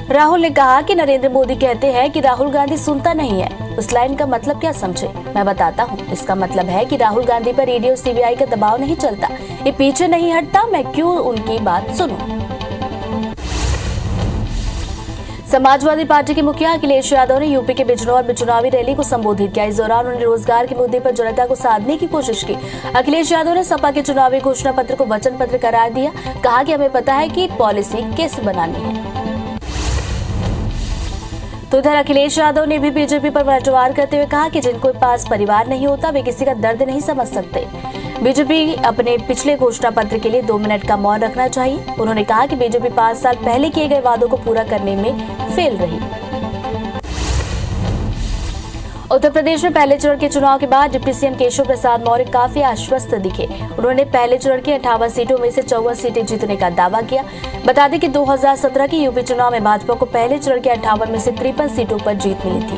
राहुल ने कहा कि नरेंद्र मोदी कहते हैं कि राहुल गांधी सुनता नहीं है। उस लाइन का मतलब क्या समझे? मैं बताता हूँ। इसका मतलब है कि राहुल गांधी पर ईडी और सीबीआई का दबाव नहीं चलता, ये पीछे नहीं हटता। मैं क्यों उनकी बात सुनूं? समाजवादी पार्टी के मुखिया अखिलेश यादव ने यूपी के बिजनौर में चुनावी रैली को संबोधित किया। इस दौरान उन्होंने रोजगार के मुद्दे पर जनता को साधने की कोशिश की। अखिलेश यादव ने सपा के चुनावी घोषणा पत्र को वचन पत्र करार दिया। कहा कि हमें पता है कि पॉलिसी कैसे बनानी है। तो इधर अखिलेश यादव ने भी बीजेपी पर पलटवार करते हुए कहा कि जिनके पास परिवार नहीं होता वे किसी का दर्द नहीं समझ सकते। बीजेपी अपने पिछले घोषणा पत्र के लिए 2 मिनट का मौन रखना चाहिए। उन्होंने कहा कि बीजेपी 5 साल पहले किए गए वादों को पूरा करने में फेल रही। उत्तर प्रदेश में पहले चरण के चुनाव के बाद डिप्टी सीएम केशव प्रसाद मौर्य काफी आश्वस्त दिखे। उन्होंने पहले चरण की 58 सीटों में से 54 सीटें जीतने का दावा किया। बता दें कि 2017 के यूपी चुनाव में भाजपा को पहले चरण के 58 में से 53 सीटों पर जीत मिली थी।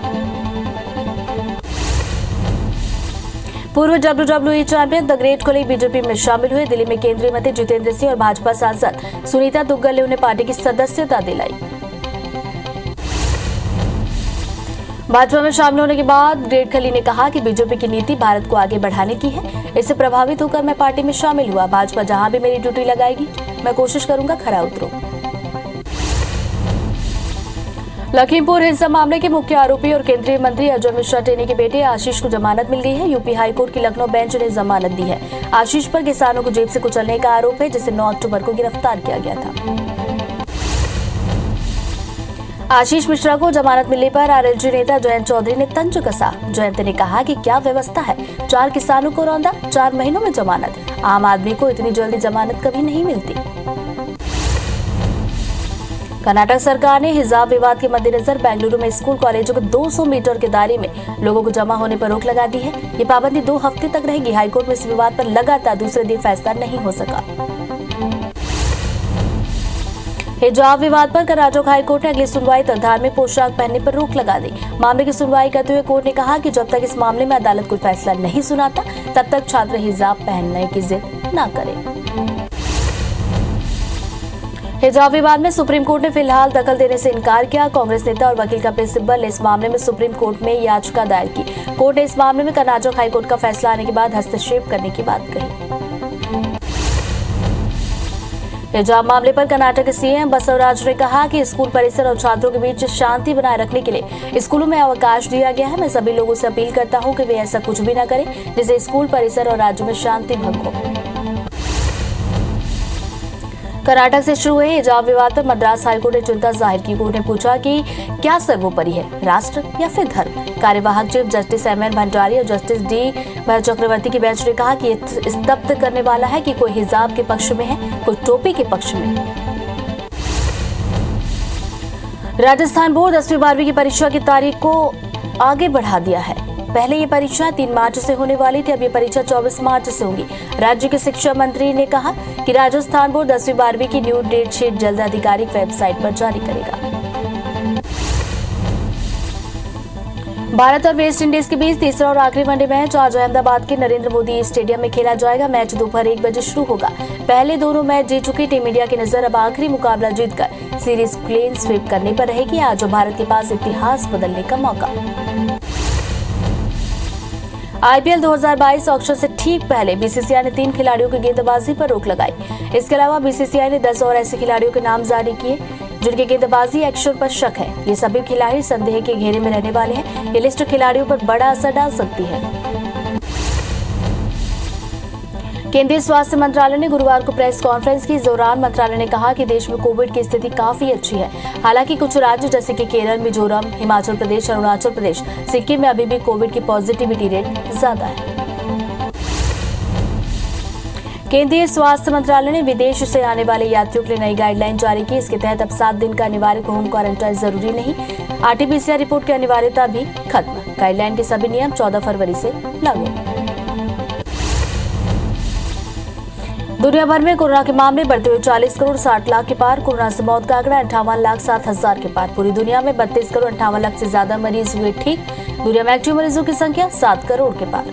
पूर्व WWE चैंपियन द ग्रेट खली बीजेपी में शामिल हुए। दिल्ली में केंद्रीय मंत्री जितेंद्र सिंह और भाजपा सांसद सुनीता दुग्गल ने उन्हें पार्टी की सदस्यता दिलाई। भाजपा में शामिल होने के बाद ग्रेट खली ने कहा कि बीजेपी की नीति भारत को आगे बढ़ाने की है। इससे प्रभावित होकर मैं पार्टी में शामिल हुआ। भाजपा जहां भी मेरी ड्यूटी लगाएगी मैं कोशिश करूंगा खरा उतरूं। लखीमपुर हिंसा मामले के मुख्य आरोपी और केंद्रीय मंत्री अजय मिश्रा टेनी के बेटे आशीष को जमानत मिल गई है। यूपी हाईकोर्ट की लखनऊ बेंच ने जमानत दी है। आशीष पर किसानों को जेब से कुचलने का आरोप है, जिसे 9 अक्टूबर को गिरफ्तार किया गया था। आशीष मिश्रा को जमानत मिलने पर आरएलजे नेता जयंत चौधरी ने तंज कसा। जयंत ने कहा कि क्या व्यवस्था है, 4 किसानों को रौंदा, 4 महीनों में जमानत। आम आदमी को इतनी जल्दी जमानत कभी नहीं मिलती। कर्नाटक सरकार ने हिजाब विवाद के मद्देनजर बेंगलुरु में स्कूल कॉलेजों को 200 मीटर के दायरे में लोगों को जमा होने पर रोक लगा दी है। ये पाबंदी 2 हफ्ते तक रहेगी। हाईकोर्ट में इस विवाद पर लगातार दूसरे दिन फैसला नहीं हो सका। हिजाब विवाद पर कर्नाटक हाईकोर्ट ने अगली सुनवाई तक धार्मिक पोशाक पहनने पर रोक लगा दी। मामले की सुनवाई करते हुए कोर्ट ने कहा कि जब तक इस मामले में अदालत कोई फैसला नहीं सुनाता तब तक छात्र हिजाब पहनने की जिद न करें। हिजाब विवाद में सुप्रीम कोर्ट ने फिलहाल दखल देने से इनकार किया। कांग्रेस नेता और वकील कपिल सिब्बल ने इस मामले में सुप्रीम कोर्ट में याचिका दायर की। कोर्ट ने इस मामले में कर्नाटक हाईकोर्ट का फैसला आने के बाद हस्तक्षेप करने की बात कही। हिजाब मामले पर कर्नाटक के सीएम बसवराज ने कहा कि स्कूल परिसर और छात्रों के बीच शांति बनाए रखने के लिए स्कूलों में अवकाश दिया गया है। मैं सभी लोगों से अपील करता हूं कि वे ऐसा कुछ भी न करें जिससे स्कूल परिसर और राज्य में शांति भंग हो। कर्नाटक से शुरू हुए हिजाब विवाद पर मद्रास हाईकोर्ट ने चिंता जाहिर की। कोर्ट ने पूछा कि क्या सर्वोपरि है, राष्ट्र या फिर धर्म? कार्यवाहक चीफ जस्टिस एमएन भंडारी और जस्टिस डी चक्रवर्ती की बेंच ने कहा कि ये स्तब्ध करने वाला है कि कोई हिजाब के पक्ष में है, कोई टोपी के पक्ष में। राजस्थान बोर्ड 10वीं 12वीं की परीक्षा की तारीख को आगे बढ़ा दिया है। पहले ये परीक्षा 3 मार्च से होने वाली थी, अब ये परीक्षा 24 मार्च से होगी। राज्य के शिक्षा मंत्री ने कहा कि राजस्थान बोर्ड 10वीं 12वीं की न्यू डेट शीट जल्द आधिकारिक वेबसाइट पर जारी करेगा। भारत और वेस्ट इंडीज के बीच तीसरा और आखिरी वनडे मैच आज अहमदाबाद के नरेंद्र मोदी स्टेडियम में खेला जाएगा। मैच दोपहर 1 बजे शुरू होगा। पहले दोनों मैच जीत चुकी टीम इंडिया की नजर अब आखिरी मुकाबला जीतकर सीरीज क्लीन स्वीप करने पर रहेगी। आज भारत के पास इतिहास बदलने का मौका। आईपीएल 2022 ऑक्शन से ठीक पहले बीसीसीआई ने 3 खिलाड़ियों की गेंदबाजी पर रोक लगाई। इसके अलावा बीसीसीआई ने 10 और ऐसे खिलाड़ियों के नाम जारी किए जिनके गेंदबाजी एक्शन पर शक है। ये सभी खिलाड़ी संदेह के घेरे में रहने वाले हैं। ये लिस्ट खिलाड़ियों पर बड़ा असर डाल सकती है। केंद्रीय स्वास्थ्य मंत्रालय ने गुरुवार को प्रेस कॉन्फ्रेंस की। इस दौरान मंत्रालय ने कहा कि देश में कोविड की स्थिति काफी अच्छी है। हालांकि कुछ राज्य जैसे कि केरल, मिजोरम, हिमाचल प्रदेश, अरुणाचल प्रदेश, सिक्किम में अभी भी कोविड की पॉजिटिविटी रेट ज्यादा है। केंद्रीय स्वास्थ्य मंत्रालय ने विदेश से आने वाले यात्रियों के लिए नई गाइडलाइन जारी की। इसके तहत अब 7 दिन का अनिवार्य होम क्वारंटाइन जरूरी नहीं, RT-PCR रिपोर्ट की अनिवार्यता भी खत्म। गाइडलाइन के सभी नियम 14 फरवरी से लागू। दुनिया भर में कोरोना के मामले बढ़ते हुए 40 करोड़ 60 लाख के पार। कोरोना से मौत का आंकड़ा 58,07,000 के पार। पूरी दुनिया में 32 करोड़ 58 लाख से ज्यादा मरीज हुए ठीक। दुनिया में एक्टिव मरीजों की संख्या 7 करोड़ के पार।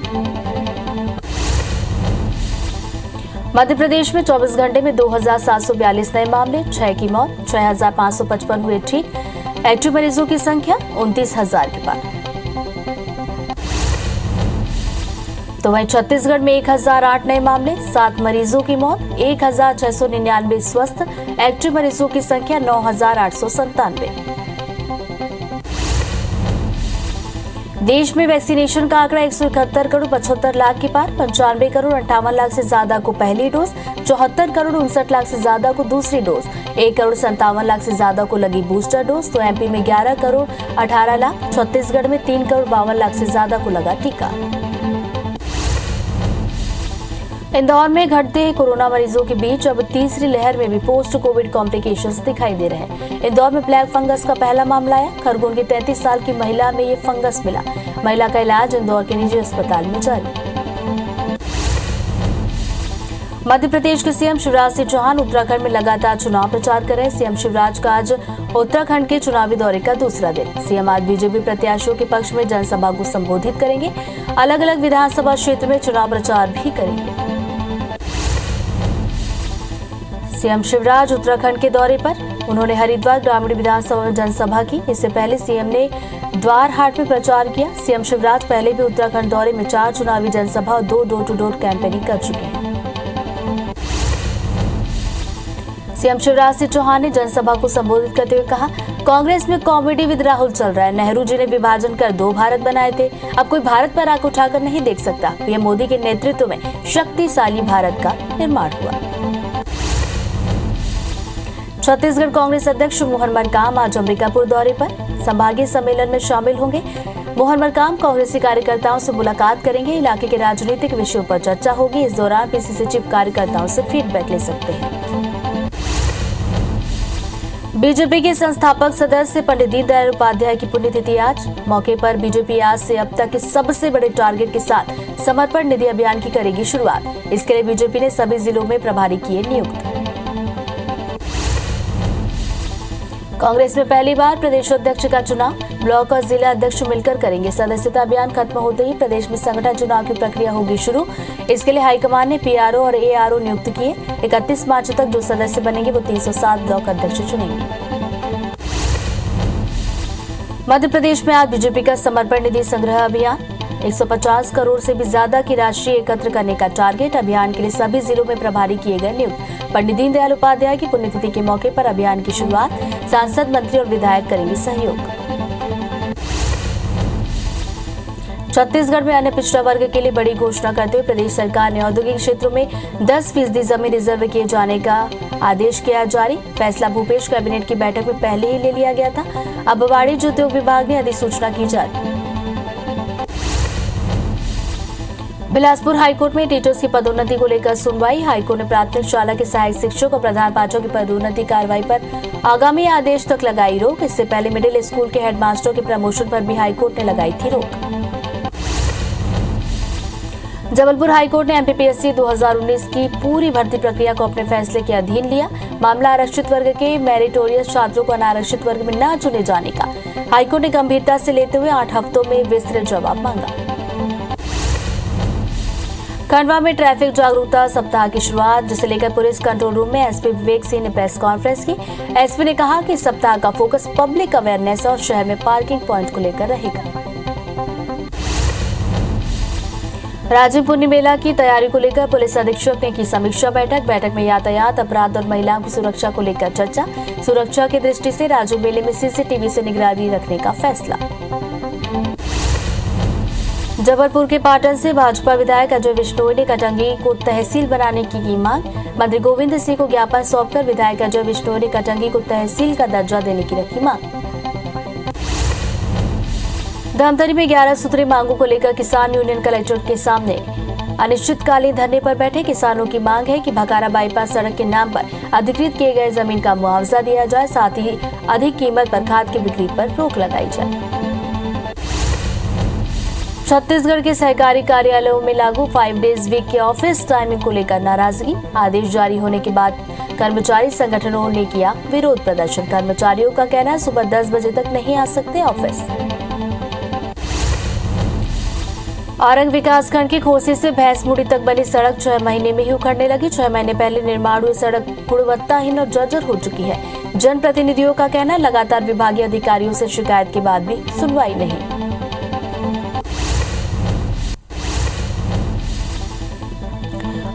मध्य प्रदेश में 24 घंटे में 2,742 नए मामले, 6 की मौत, 6,555 हुए ठीक। एक्टिव मरीजों की संख्या 29,000 के पार। तो वहीं छत्तीसगढ़ में 1,008 नए मामले, 7 मरीजों की मौत, 1,699 स्वस्थ। एक्टिव मरीजों की संख्या 9,897। देश में वैक्सीनेशन का आंकड़ा 171 करोड़ 75 लाख के पार। 95 करोड़ 58 लाख से ज्यादा को पहली डोज, 74 करोड़ 59 लाख से ज्यादा को दूसरी डोज, 1 करोड़ 57 लाख से ज्यादा को लगी बूस्टर डोज। तो MP में 11 करोड़ 18 लाख, छत्तीसगढ़ में 3 करोड़ 52 लाख से ज्यादा को लगा टीका। इंदौर में घटते कोरोना मरीजों के बीच अब तीसरी लहर में भी पोस्ट कोविड कॉम्प्लिकेशंस दिखाई दे रहे हैं। इंदौर में ब्लैक फंगस का पहला मामला आया। खरगोन की 33 साल की महिला में ये फंगस मिला। महिला का इलाज इंदौर के निजी अस्पताल में जारी। मध्य प्रदेश के सीएम शिवराज सिंह चौहान उत्तराखंड में लगातार चुनाव प्रचार कर रहे हैं। सीएम शिवराज का आज उत्तराखंड के चुनावी दौरे का दूसरा दिन। सीएम आज बीजेपी प्रत्याशियों के पक्ष में जनसभा को संबोधित करेंगे। अलग अलग विधानसभा क्षेत्र में चुनाव प्रचार भी करेंगे। सीएम शिवराज उत्तराखंड के दौरे पर उन्होंने हरिद्वार ग्रामीण विधानसभा में जनसभा की। इससे पहले सीएम ने द्वारहाट में प्रचार किया। सीएम शिवराज पहले भी उत्तराखंड दौरे में 4 चुनावी जनसभा और 2 डोर टू डोर कैंपेनिंग कर चुके हैं। सीएम शिवराज सिंह चौहान ने जनसभा को संबोधित करते हुए कहा, कांग्रेस में कॉमेडी विद राहुल चल रहा है। नेहरू जी ने विभाजन कर 2 भारत बनाए थे। अब कोई भारत पर आंख उठाकर नहीं देख सकता। पीएम मोदी के नेतृत्व में शक्तिशाली भारत का निर्माण हुआ। छत्तीसगढ़ कांग्रेस अध्यक्ष मोहन मरकाम आज अंबिकापुर दौरे पर संभागीय सम्मेलन में शामिल होंगे। मोहन मरकाम कांग्रेसी कार्यकर्ताओं से मुलाकात करेंगे। इलाके के राजनीतिक विषयों पर चर्चा होगी। इस दौरान PCC चीफ कार्यकर्ताओं से फीडबैक ले सकते हैं। बीजेपी के संस्थापक सदस्य पंडित दीनदयाल उपाध्याय की पुण्यतिथि आज। मौके पर बीजेपी आज से अब तक के सबसे बड़े टारगेट के साथ समर्पण निधि अभियान की करेगी शुरुआत। इसके लिए बीजेपी ने सभी जिलों में प्रभारी किए नियुक्त। कांग्रेस में पहली बार प्रदेश अध्यक्ष का चुनाव। ब्लॉक और जिला अध्यक्ष मिलकर करेंगे। सदस्यता अभियान खत्म होते ही प्रदेश में संगठन चुनाव की प्रक्रिया होगी शुरू। इसके लिए हाईकमान ने PRO और ARO नियुक्त किए। 31 मार्च तक जो सदस्य बनेंगे वो 307 ब्लॉक अध्यक्ष चुनेंगे। मध्य प्रदेश में आज बीजेपी का समर्पण निधि संग्रह अभियान। 150 करोड़ से भी ज्यादा की राशि एकत्र करने का टारगेट। अभियान के लिए सभी जिलों में प्रभारी किए गए नियुक्त। पंडित दीनदयाल उपाध्याय की पुण्यतिथि के मौके पर अभियान की शुरुआत। सांसद, मंत्री और विधायक करेंगे सहयोग। छत्तीसगढ़ में अन्य पिछड़ा वर्ग के लिए बड़ी घोषणा करते हुए प्रदेश सरकार ने औद्योगिक क्षेत्रों में 10% जमीन रिजर्व किए जाने का आदेश किया जारी। फैसला भूपेश कैबिनेट की बैठक में पहले ही ले लिया गया था। अब वाणिज्य उद्योग विभाग ने अधिसूचना की जारी। बिलासपुर हाईकोर्ट में टीचर्स की पदोन्नति को लेकर सुनवाई। हाईकोर्ट ने प्राथमिक शाला के सहायक शिक्षक और प्रधान पाठक की पदोन्नति कार्रवाई पर आगामी आदेश तक लगाई रोक। इससे पहले मिडिल स्कूल के हेडमास्टर के प्रमोशन पर भी हाईकोर्ट ने लगाई थी रोक। जबलपुर हाईकोर्ट ने MPPSC 2019 की पूरी भर्ती प्रक्रिया को अपने फैसले के अधीन लिया। मामला आरक्षित वर्ग के मेरिटोरियस छात्रों को अनारक्षित वर्ग में न चुने जाने का हाईकोर्ट ने गंभीरता से लेते हुए 8 हफ्तों में विस्तृत जवाब मांगा। खंडवा में ट्रैफिक जागरूकता सप्ताह की शुरुआत, जिसे लेकर पुलिस कंट्रोल रूम में SP विवेक सिंह ने प्रेस कॉन्फ्रेंस की। SP ने कहा कि सप्ताह का फोकस पब्लिक अवेयरनेस और शहर में पार्किंग पॉइंट को लेकर रहेगा। राजिम पुन्नी मेला की तैयारी को लेकर पुलिस अधीक्षक ने की समीक्षा बैठक में यातायात अपराध और महिलाओं की सुरक्षा को लेकर चर्चा। सुरक्षा की दृष्टि से राजिम मेले में सीसीटीवी से निगरानी रखने का फैसला। जबलपुर के पाटन से भाजपा विधायक अजय बिश्नोई ने कटंगी को तहसील बनाने की मांग। मंत्री गोविंद सिंह को ज्ञापन सौंपकर विधायक अजय बिश्नोई ने कटंगी को तहसील का दर्जा देने की रखी मांग। धमतरी में 11 सूत्री मांगों को लेकर किसान यूनियन कलेक्ट्रेट के सामने अनिश्चितकालीन धरने पर बैठे। किसानों की मांग है कि भकारा बाईपास सड़क के नाम पर अधिकृत किए गए जमीन का मुआवजा दिया जाए, साथ ही अधिक कीमत पर खाद की बिक्री पर रोक लगाई जाए। छत्तीसगढ़ के सहकारी कार्यालयों में लागू 5 डेज वीक के ऑफिस टाइमिंग को लेकर नाराजगी। आदेश जारी होने के बाद कर्मचारी संगठनों ने किया विरोध प्रदर्शन। कर्मचारियों का कहना है सुबह 10 बजे तक नहीं आ सकते ऑफिस। औरंग विकासखंड की खोसी से भैंसमुड़ी तक बनी सड़क 6 महीने में ही उखड़ने लगी। 6 महीने पहले निर्माण हुई सड़क गुणवत्ताहीन और जर्जर हो चुकी है। जनप्रतिनिधियों का कहना है लगातार विभागीय अधिकारियों से शिकायत के बाद भी सुनवाई नहीं।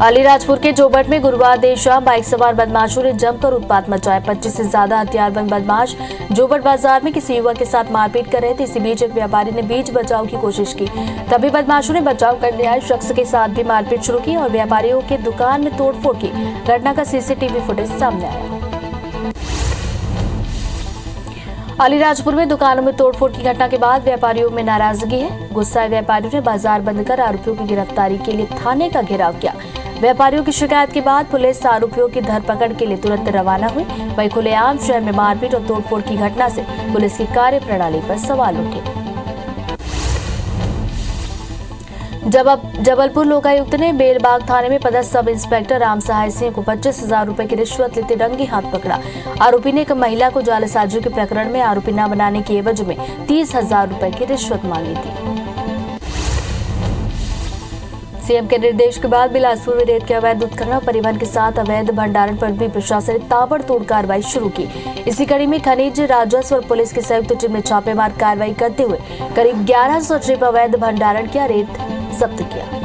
अलीराजपुर के जोबट में गुरुवार देर शाम बाइक सवार बदमाशों ने जमकर उत्पात मचाया। 25 से ज्यादा हथियारबंद बदमाश जोबट बाजार में किसी युवक के साथ मारपीट कर रहे थे। इसी बीच एक व्यापारी ने बीच बचाव की कोशिश की, तभी बदमाशों ने बचाव करने आए शख्स के साथ भी मारपीट शुरू की और व्यापारियों के दुकान में तोड़फोड़ की। घटना का सीसीटीवी फुटेज सामने आया। अलीराजपुर में दुकानों में तोड़फोड़ की घटना के बाद व्यापारियों में नाराजगी है। गुस्साए व्यापारियों ने बाजार बंद कर आरोपियों की गिरफ्तारी के लिए थाने का घेराव किया। व्यापारियों की शिकायत के बाद पुलिस आरोपियों की धरपकड़ के लिए तुरंत रवाना हुई। वहीं खुलेआम शहर में मारपीट और तोड़फोड़ की घटना से पुलिस की कार्यप्रणाली पर सवाल उठे। जबलपुर लोकायुक्त ने बेलबाग थाने में पदस्थ सब इंस्पेक्टर राम सहाय सिंह को 25,000 रुपए की रिश्वत लेते रंगे हाथ पकड़ा। आरोपी ने एक महिला को जालसाजी के प्रकरण में आरोपी न बनाने की एवज में 30,000 रुपए की रिश्वत मांगी थी। सीएम के निर्देश के बाद बिलासपुर में रेत के अवैध उत्खनन और परिवहन के साथ अवैध भंडारण पर भी प्रशासन ने ताबड़तोड़ कार्रवाई शुरू की। इसी कड़ी में खनिज राजस्व और पुलिस की संयुक्त टीम ने छापेमार कार्रवाई करते हुए करीब 1100 ट्रिप अवैध भंडारण किया, रेत जब्त किया।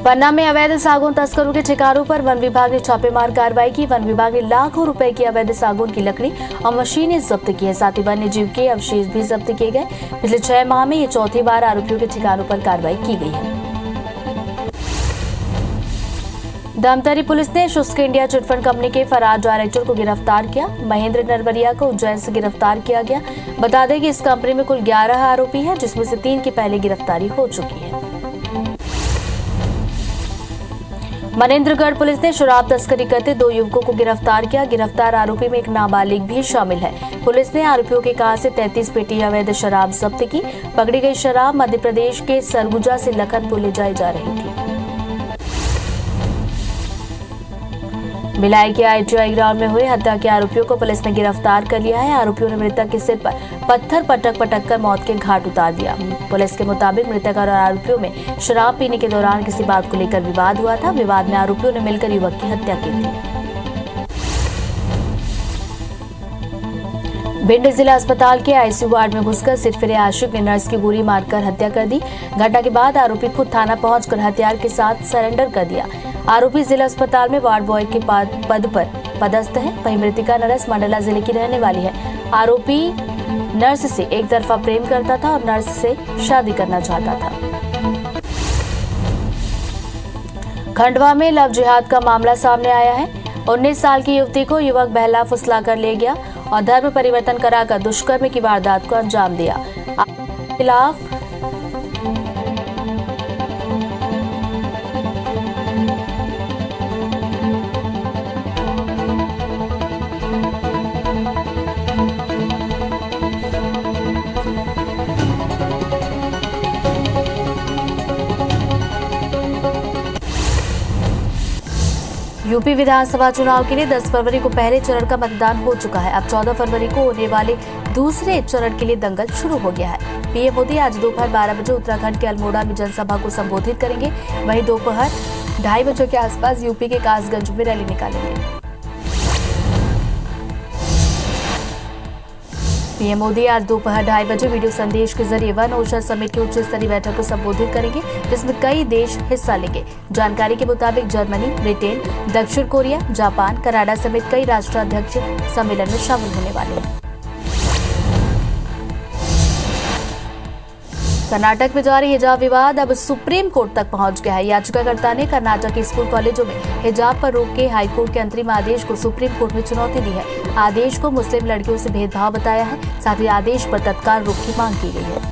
पन्ना में अवैध सागौन तस्करों के ठिकानों पर वन विभाग ने छापेमार कार्रवाई की। वन विभाग ने लाखों रुपए की अवैध सागौन की लकड़ी और मशीनें जब्त की है, साथ ही वन्य जीव के अवशेष भी जब्त किए गए। पिछले 6 माह में ये चौथी बार आरोपियों के ठिकानों पर कार्रवाई की गई है। धमतरी पुलिस ने शुष्क इंडिया चिटफंड कंपनी के फरार डायरेक्टर को गिरफ्तार किया। महेंद्र नरवरिया को उज्जैन से गिरफ्तार किया गया। बता दें कि इस कंपनी में कुल 11 आरोपी हैं, जिसमें से 3 की पहले गिरफ्तारी हो चुकी है। मनेंद्रगढ़ पुलिस ने शराब तस्करी करते 2 युवकों को गिरफ्तार किया। गिरफ्तार आरोपी में एक नाबालिग भी शामिल है। पुलिस ने आरोपियों के कार से 33 पेटी अवैध शराब जब्त की। पकड़ी गई शराब मध्य प्रदेश के सरगुजा से लखनपुर ले जाई जा रही थी। भिलाई के ITI ग्राउंड में हुए हत्या के आरोपियों को पुलिस ने गिरफ्तार कर लिया है। आरोपियों ने मृतक के सिर पर पत्थर पटक कर मौत के घाट उतार दिया। पुलिस के मुताबिक मृतक और आरोपियों में शराब पीने के दौरान किसी बात को लेकर विवाद हुआ था। विवाद में आरोपियों ने मिलकर युवक की हत्या की थी। भिंड जिला अस्पताल के ICU वार्ड में घुसकर सिरफिरे आशिक ने नर्स की गोली मारकर हत्या कर दी। घटना के बाद आरोपी खुद थाना पहुंचकर हथियार के साथ सरेंडर कर दिया। आरोपी जिला अस्पताल में वार्ड बॉय के पद पर पदस्थ है। वहीं मृतिका नर्स मंडला जिले की रहने वाली है। आरोपी नर्स से एक तरफा प्रेम करता था और नर्स से शादी करना चाहता था। खंडवा में लव जिहाद का मामला सामने आया है। 19 साल की युवती को युवक बहला फुसला कर ले गया और धर्म परिवर्तन कराकर दुष्कर्म की वारदात को अंजाम दिया। खिलाफ यूपी विधानसभा चुनाव के लिए 10 फरवरी को पहले चरण का मतदान हो चुका है। अब 14 फरवरी को होने वाले दूसरे चरण के लिए दंगल शुरू हो गया है। पीएम मोदी आज दोपहर 12 बजे उत्तराखंड के अल्मोड़ा में जनसभा को संबोधित करेंगे। वहीं दोपहर 2:30 बजे के आसपास यूपी के कासगंज में रैली निकालेंगे। पीएम मोदी आज दोपहर 2:30 बजे वीडियो संदेश के जरिए वन ओशन समिट की उच्च स्तरीय बैठक को संबोधित करेंगे, जिसमें कई देश हिस्सा लेंगे। जानकारी के मुताबिक जर्मनी, ब्रिटेन, दक्षिण कोरिया, जापान, कनाडा समेत कई राष्ट्राध्यक्ष सम्मेलन में शामिल होने वाले हैं। कर्नाटक में जारी हिजाब विवाद अब सुप्रीम कोर्ट तक पहुंच गया है। याचिकाकर्ता ने कर्नाटक के स्कूल कॉलेजों में हिजाब पर रोक के हाईकोर्ट के अंतरिम आदेश को सुप्रीम कोर्ट में चुनौती दी है। आदेश को मुस्लिम लड़कियों से भेदभाव बताया है। साथ ही आदेश पर तत्काल रोक की मांग की गई है।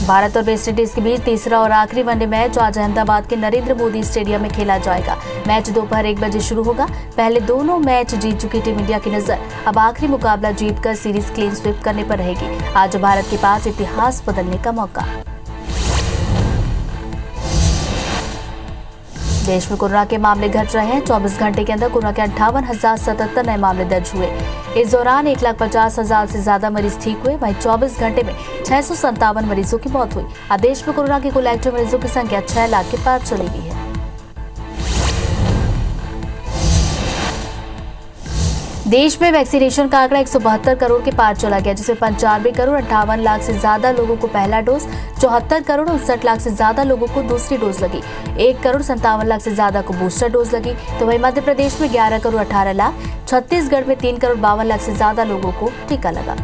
भारत और वेस्टइंडीज के बीच तीसरा और आखिरी वनडे मैच आज अहमदाबाद के नरेंद्र मोदी स्टेडियम में खेला जाएगा। मैच दोपहर 1 बजे शुरू होगा। पहले दोनों मैच जीत चुकी टीम इंडिया की नजर अब आखिरी मुकाबला जीतकर सीरीज क्लीन स्वीप करने पर रहेगी। आज भारत के पास इतिहास बदलने का मौका। देश में कोरोना के मामले घट रहे हैं। 24 घंटे के अंदर कोरोना के 58,077 नए मामले दर्ज हुए। इस दौरान 1,50,000 से ज्यादा मरीज ठीक हुए। वहीं 24 घंटे में 657 मरीजों की मौत हुई। अब देश में कोरोना के कुल एक्टिव मरीजों की संख्या 6 लाख के पार चली गई है। देश में वैक्सीनेशन का आंकड़ा 172 करोड़ के पार चला गया, जिसमें 95 करोड़ 58 लाख से ज्यादा लोगों को पहला डोज, 74 करोड़ 59 लाख से ज्यादा लोगों को दूसरी डोज लगी, 1 करोड़ 57 लाख से ज्यादा को बूस्टर डोज लगी। तो वहीं मध्य प्रदेश में 11 करोड़ 18 लाख, छत्तीसगढ़ में 3 करोड़ 52 लाख से ज्यादा लोगों को टीका लगा।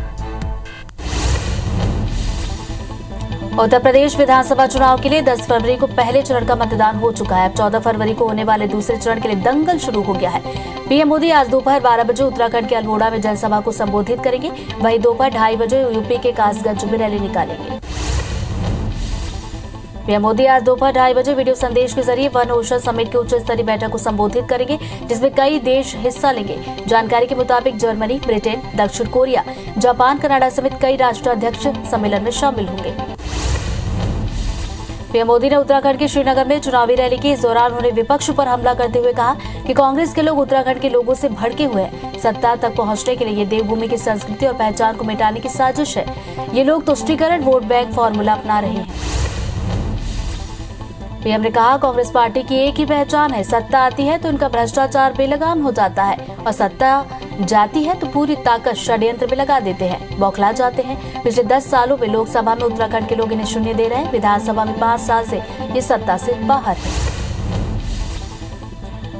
उत्तर प्रदेश विधानसभा चुनाव के लिए 10 फरवरी को पहले चरण का मतदान हो चुका है। अब 14 फरवरी को होने वाले दूसरे चरण के लिए दंगल शुरू हो गया है। पीएम मोदी आज दोपहर 12 बजे उत्तराखंड के अल्मोड़ा में जनसभा को संबोधित करेंगे। वहीं दोपहर 2:30 बजे यूपी के कासगंज में रैली निकालेंगे। पीएम मोदी आज दोपहर 2:30 बजे वीडियो संदेश के जरिए वन ओशन समिट की उच्च स्तरीय बैठक को संबोधित करेंगे, जिसमें कई देश हिस्सा लेंगे। जानकारी के मुताबिक जर्मनी, ब्रिटेन, दक्षिण कोरिया, जापान, कनाडा समेत कई राष्ट्राध्यक्ष सम्मेलन में शामिल होंगे। पीएम मोदी ने उत्तराखंड के श्रीनगर में चुनावी रैली की। इस दौरान उन्होंने विपक्ष पर हमला करते हुए कहा कि कांग्रेस के लोग उत्तराखंड के लोगों से भड़के हुए हैं। सत्ता तक पहुंचने के लिए ये देवभूमि की संस्कृति और पहचान को मिटाने की साजिश है। ये लोग तुष्टीकरण वोट बैंक फॉर्मूला अपना रहे हैं। पीएम ने कहा, कांग्रेस पार्टी की एक ही पहचान है, सत्ता आती है तो इनका भ्रष्टाचार बेलगाम हो जाता है और सत्ता जाती है तो पूरी ताकत षड्यंत्र में लगा देते हैं, बौखला जाते हैं। पिछले 10 सालों में लोकसभा में उत्तराखंड के लोग इन्हें शून्य दे रहे हैं। विधानसभा में 5 साल से ये सत्ता से बाहर है।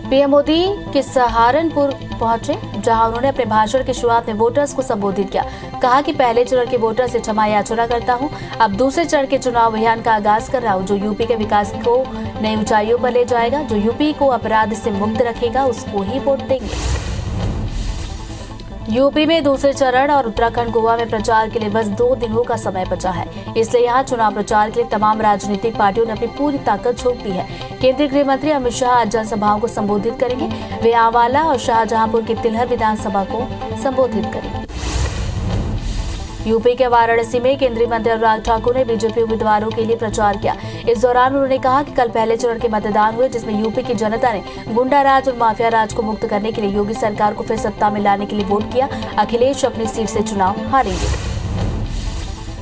पीएम मोदी के सहारनपुर पहुंचे, जहां उन्होंने अपने भाषण की शुरुआत में वोटर्स को संबोधित किया। कहा कि पहले चरण के वोटर से क्षमा याचना करता हूं। अब दूसरे चरण के चुनाव अभियान का आगाज कर रहा हूं, जो यूपी के विकास को नई ऊंचाइयों पर ले जाएगा, जो यूपी को अपराध से मुक्त रखेगा, उसको ही वोट देंगे। यूपी में दूसरे चरण और उत्तराखंड, गोवा में प्रचार के लिए बस 2 दिनों का समय बचा है। इसलिए यहाँ चुनाव प्रचार के लिए तमाम राजनीतिक पार्टियों ने अपनी पूरी ताकत झोंक दी है। केंद्रीय गृह मंत्री अमित शाह आज जनसभाओं को संबोधित करेंगे। वे आंवला और शाहजहांपुर की तिलहर विधानसभा को संबोधित करेंगे। यूपी के वाराणसी में केंद्रीय मंत्री अनुराग ठाकुर ने बीजेपी उम्मीदवारों के लिए प्रचार किया। इस दौरान उन्होंने कहा कि कल पहले चरण के मतदान हुए, जिसमें यूपी की जनता ने गुंडा राज और माफिया राज को मुक्त करने के लिए योगी सरकार को फिर सत्ता में लाने के लिए वोट किया। अखिलेश अपनी सीट से चुनाव हारेंगे।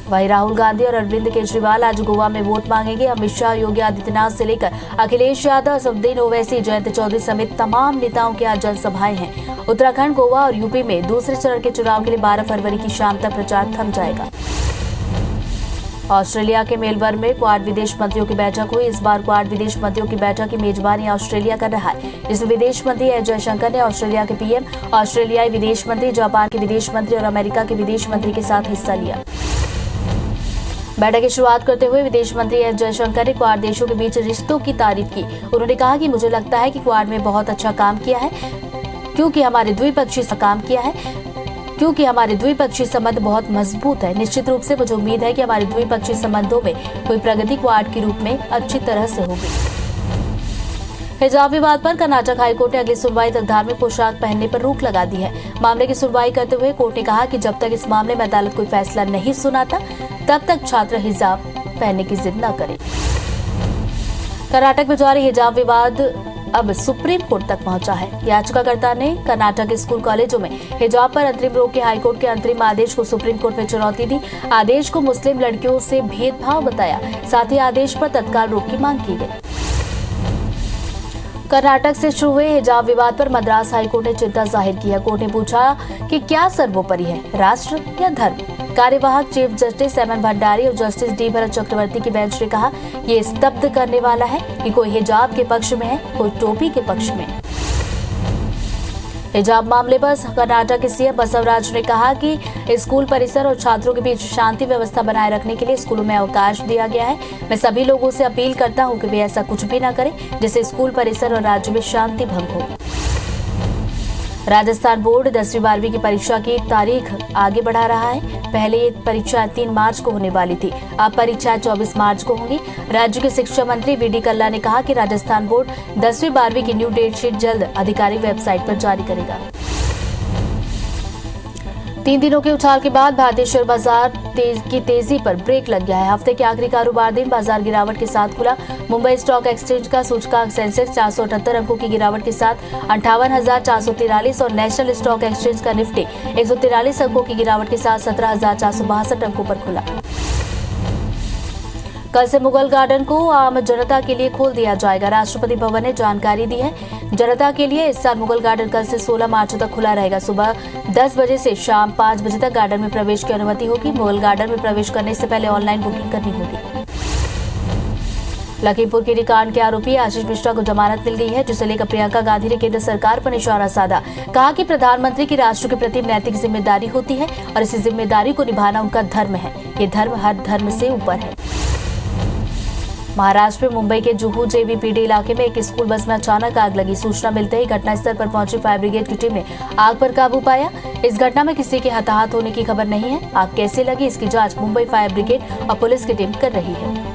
वहीं राहुल गांधी और अरविंद केजरीवाल आज गोवा में वोट मांगेंगे। अमित शाह, योगी आदित्यनाथ से लेकर अखिलेश यादव, असदुद्दीन ओवैसी, जयंत चौधरी समेत तमाम नेताओं की आज जनसभाएं हैं। उत्तराखंड, गोवा और यूपी में दूसरे चरण के चुनाव के लिए 12 फरवरी की शाम तक प्रचार थम जाएगा। ऑस्ट्रेलिया के मेलबर्न में क्वाड विदेश मंत्रियों की बैठक हुई। इस बार क्वाड विदेश मंत्रियों की बैठक की मेजबानी ऑस्ट्रेलिया कर रहा है। इसमें विदेश मंत्री एस जयशंकर ने ऑस्ट्रेलिया के पीएम, ऑस्ट्रेलियाई विदेश मंत्री, जापान के विदेश मंत्री और अमेरिका के विदेश मंत्री के साथ हिस्सा लिया। बैठक की शुरुआत करते हुए विदेश मंत्री एस जयशंकर ने क्वाड देशों के बीच रिश्तों की तारीफ की। उन्होंने कहा कि मुझे लगता है कि क्वाड में बहुत अच्छा काम किया है, क्योंकि हमारे द्विपक्षीय संबंध बहुत मजबूत है। निश्चित रूप से मुझे उम्मीद है कि हमारे द्विपक्षीय संबंधों में कोई प्रगति क्वाड के रूप में अच्छी तरह से होगी। हिजाब विवाद पर कर्नाटक हाईकोर्ट ने अगली सुनवाई तक धार्मिक पोशाक पहनने पर रोक लगा दी है। मामले की सुनवाई करते हुए कोर्ट ने कहा कि जब तक इस मामले में अदालत कोई फैसला नहीं सुनाता, तब तक छात्र हिजाब पहनने की जिद न करें। कर्नाटक में जारी हिजाब विवाद अब सुप्रीम कोर्ट तक पहुंचा है। याचिकाकर्ता ने कर्नाटक के स्कूल कॉलेजों में हिजाब पर अंतरिम रोक के हाईकोर्ट के अंतरिम आदेश को सुप्रीम कोर्ट में चुनौती दी। आदेश को मुस्लिम लड़कियों से भेदभाव बताया। साथ ही आदेश पर तत्काल रोक की मांग की गई। कर्नाटक से शुरू हुए हिजाब विवाद पर मद्रास हाईकोर्ट ने चिंता जाहिर की है। कोर्ट ने पूछा कि क्या सर्वोपरि है, राष्ट्र या धर्म। कार्यवाहक chief justice M N Bhandari और जस्टिस डी भरत चक्रवर्ती की बेंच ने कहा कि ये स्तब्ध करने वाला है कि कोई हिजाब के पक्ष में है, कोई टोपी के पक्ष में। हिजाब मामले पर कर्नाटक के सीएम बसवराज ने कहा कि स्कूल परिसर और छात्रों के बीच शांति व्यवस्था बनाए रखने के लिए स्कूलों में अवकाश दिया गया है। मैं सभी लोगों से अपील करता हूं कि वे ऐसा कुछ भी न करें जिससे स्कूल परिसर और राज्य में शांति भंग हो। राजस्थान बोर्ड 10वीं 12वीं की परीक्षा की तारीख आगे बढ़ा रहा है। पहले ये परीक्षा 3 मार्च को होने वाली थी, अब परीक्षाएं 24 मार्च को होंगी। राज्य के शिक्षा मंत्री वीडी कल्ला ने कहा कि राजस्थान बोर्ड 10वीं 12वीं की न्यू डेट शीट जल्द आधिकारिक वेबसाइट पर जारी करेगा। 3 दिनों के उछाल के बाद भारतीय शेयर बाजार की तेजी पर ब्रेक लग गया है। हफ्ते के आखिरी कारोबार दिन बाजार गिरावट के साथ खुला। मुंबई स्टॉक एक्सचेंज का सूचकांक सेंसेक्स 478 अंकों की गिरावट के साथ 58,443 और नेशनल स्टॉक एक्सचेंज का निफ्टी 143 अंकों की गिरावट के साथ 17,462 अंकों पर खुला। कल से मुगल गार्डन को आम जनता के लिए खोल दिया जाएगा। राष्ट्रपति भवन ने जानकारी दी है। जनता के लिए इस साल मुगल गार्डन कल से 16 मार्च तक खुला रहेगा। सुबह 10 बजे से शाम 5 बजे तक गार्डन में प्रवेश की अनुमति होगी। मुगल गार्डन में प्रवेश करने से पहले ऑनलाइन बुकिंग करनी होगी। लखीमपुर खीरी कांड के आरोपी आशीष मिश्रा को जमानत मिल गई है, जिसे लेकर प्रियंका गांधी ने केंद्र सरकार पर निशाना साधा। कहा कि प्रधानमंत्री की राष्ट्र के प्रति नैतिक जिम्मेदारी होती है और इस जिम्मेदारी को निभाना उनका धर्म है। ये धर्म हर धर्म से ऊपर है। महाराष्ट्र में मुंबई के जुहू जेवीपीडी इलाके में एक स्कूल बस में अचानक आग लगी। सूचना मिलते ही घटनास्थल पर पहुंची फायर ब्रिगेड की टीम ने आग पर काबू पाया। इस घटना में किसी के हताहत होने की खबर नहीं है। आग कैसे लगी, इसकी जांच मुंबई फायर ब्रिगेड और पुलिस की टीम कर रही है।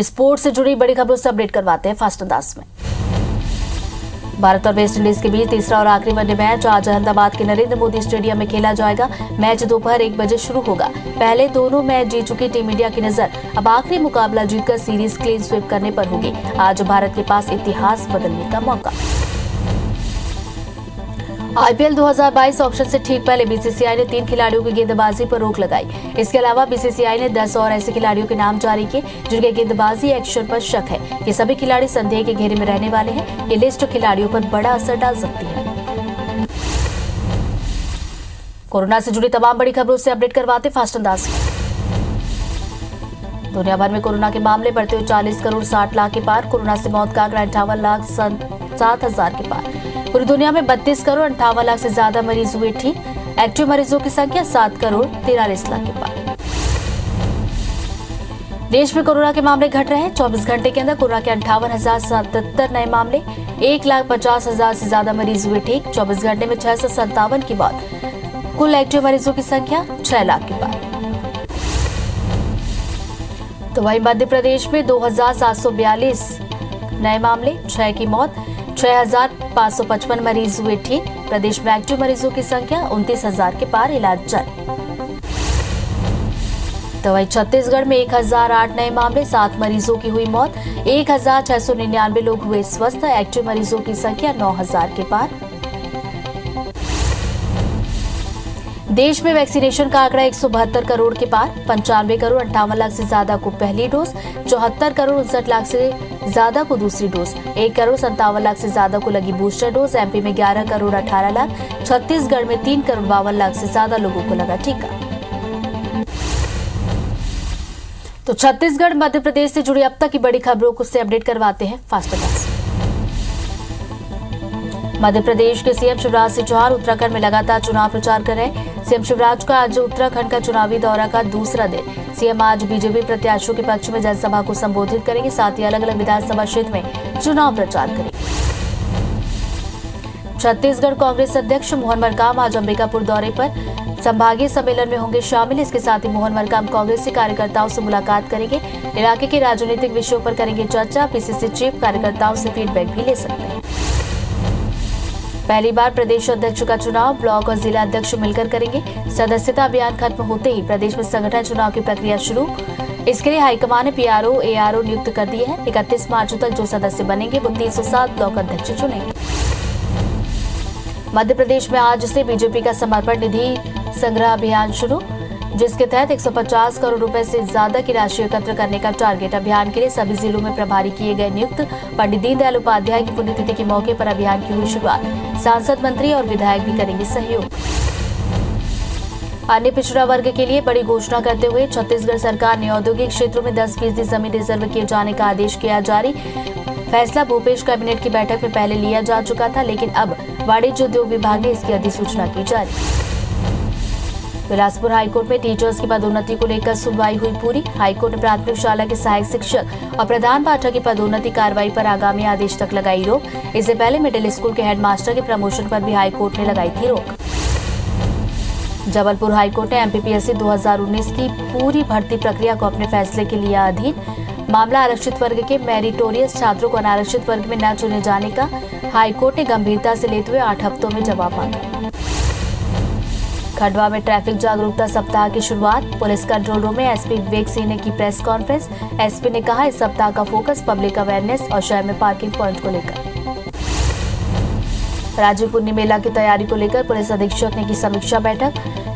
स्पोर्ट्स से जुड़ी बड़ी खबरों से अपडेट करवाते हैं फास्ट अंदाज में। भारत और वेस्टइंडीज के बीच तीसरा और आखिरी वनडे मैच आज अहमदाबाद के नरेंद्र मोदी स्टेडियम में खेला जाएगा। मैच दोपहर 1 बजे शुरू होगा। पहले दोनों मैच जीत चुकी टीम इंडिया की नजर अब आखिरी मुकाबला जीतकर सीरीज क्लीन स्वीप करने पर होगी। आज भारत के पास इतिहास बदलने का मौका। आईपीएल 2022 ऑक्शन से ठीक पहले बीसीसीआई ने 3 खिलाड़ियों की गेंदबाजी पर रोक लगाई। इसके अलावा बीसीसीआई ने 10 और ऐसे खिलाड़ियों के नाम जारी किए जिनके गेंदबाजी एक्शन पर शक है। ये सभी खिलाड़ी संदेह के घेरे में रहने वाले हैं। ये लिस्ट खिलाड़ियों पर बड़ा असर डाल सकती है। कोरोना से जुड़ी तमाम बड़ी खबरों से अपडेट करवाते फास्ट अंदाज में। दुनिया भर में कोरोना के मामले बढ़ते हुए 40 करोड़ 60 लाख के पार। कोरोना से मौत का आंकड़ा 58,07,000 के पार। पूरी दुनिया में 32 करोड़ 58 लाख से ज्यादा मरीज हुए ठीक। एक्टिव मरीजों की संख्या 7 करोड़ 43 लाख के पार। देश में कोरोना के मामले घट रहे हैं। 24 घंटे के अंदर कोरोना के 58,077 नए मामले, 1,50,000 से ज्यादा मरीज हुए ठीक। 24 घंटे में 657 की मौत। कुल एक्टिव मरीजों की संख्या 6 लाख के पार। तो वहीं मध्य प्रदेश में 2,742 नए मामले, 6 की मौत, 6,555 मरीज हुए ठीक। प्रदेश में एक्टिव मरीजों की संख्या 29,000 के पार, इलाज जारी। तो वहीं छत्तीसगढ़ में 1,008 नए मामले, 7 मरीजों की हुई मौत, 1,699 लोग हुए स्वस्थ। एक्टिव मरीजों की संख्या 9,000 के पार। देश में वैक्सीनेशन का आंकड़ा 172 करोड़ के पार। 95 करोड़ 58 लाख से ज्यादा को पहली डोज, 74 करोड़ 59 लाख से ज्यादा को दूसरी डोज, 1 करोड़ 57 लाख से ज्यादा को लगी बूस्टर डोज। एमपी में 11 करोड़ 18 लाख, छत्तीसगढ़ में 3 करोड़ 52 लाख से ज्यादा लोगों को लगा टीका। तो छत्तीसगढ़ मध्य प्रदेश से जुड़ी अब तक की बड़ी खबरों को से अपडेट करवाते हैं फास्ट अंदाज। मध्य प्रदेश के सीएम शिवराज सिंह चौहान उत्तराखंड में लगातार चुनाव प्रचार कर रहे हैं। सीएम शिवराज का आज उत्तराखंड का चुनावी दौरा का दूसरा दिन। सीएम आज बीजेपी प्रत्याशियों के पक्ष में जनसभा को संबोधित करेंगे, साथ ही अलग अलग विधानसभा क्षेत्र में चुनाव प्रचार करेंगे। छत्तीसगढ़ कांग्रेस अध्यक्ष मोहन मरकाम आज अंबिकापुर दौरे पर संभागीय सम्मेलन में होंगे शामिल। इसके साथ ही मोहन मरकाम कांग्रेस के कार्यकर्ताओं से मुलाकात करेंगे। इलाके के राजनीतिक विषयों पर करेंगे चर्चा। पीसीसी चीफ कार्यकर्ताओं से फीडबैक भी ले सकते हैं। पहली बार प्रदेश अध्यक्ष का चुनाव ब्लॉक और जिला अध्यक्ष मिलकर करेंगे। सदस्यता अभियान खत्म होते ही प्रदेश में संगठन चुनाव की प्रक्रिया शुरू। इसके लिए हाईकमान ने पीआरओ एआरओ नियुक्त कर दिए हैं। 31 मार्च तक जो सदस्य बनेंगे वो 307 ब्लॉक अध्यक्ष चुनेंगे। मध्य प्रदेश में आज से बीजेपी का समर्पण निधि संग्रह अभियान शुरू। जिसके तहत 150 करोड़ रुपए से ज्यादा की राशि एकत्र करने का टारगेट। अभियान के लिए सभी जिलों में प्रभारी किए गए नियुक्त। पंडित दीनदयाल उपाध्याय की पुण्यतिथि के मौके पर अभियान की हुई शुरुआत। सांसद, मंत्री और विधायक भी करेंगे सहयोग। अन्य पिछड़ा वर्ग के लिए बड़ी घोषणा करते हुए छत्तीसगढ़ सरकार ने औद्योगिक क्षेत्रों में 10% जमीन रिजर्व किए जाने का आदेश किया जारी। फैसला भूपेश कैबिनेट की बैठक में पहले लिया जा चुका था, लेकिन अब वाणिज्य उद्योग विभाग ने इसकी अधिसूचना की जारी। बिलासपुर हाईकोर्ट में टीचर्स की पदोन्नति को लेकर सुनवाई हुई पूरी। हाईकोर्ट ने प्राथमिक शाला के सहायक शिक्षक और प्रधान पाठक की पदोन्नति कार्रवाई पर आगामी आदेश तक लगाई रोक। इससे पहले मिडिल स्कूल के हेडमास्टर के प्रमोशन पर भी हाईकोर्ट ने लगाई थी रोक। जबलपुर हाईकोर्ट ने एमपीपीएससी 2019 की पूरी भर्ती प्रक्रिया को अपने फैसले के लिया अधीन। मामला आरक्षित वर्ग के मेरिटोरियस छात्रों को अनारक्षित वर्ग में न चुने जाने का हाईकोर्ट ने गंभीरता से लेते हुए 8 हफ्तों में जवाब मांगा। खंडवा में ट्रैफिक जागरूकता सप्ताह की शुरुआत। पुलिस कंट्रोल रूम में एसपी विवेक सिंह ने की प्रेस कॉन्फ्रेंस। एसपी ने कहा, इस सप्ताह का फोकस पब्लिक अवेयरनेस और शहर में पार्किंग पॉइंट को लेकर। राज्य पूर्णिमा मेला की तैयारी को लेकर पुलिस अधीक्षक ने की समीक्षा बैठक।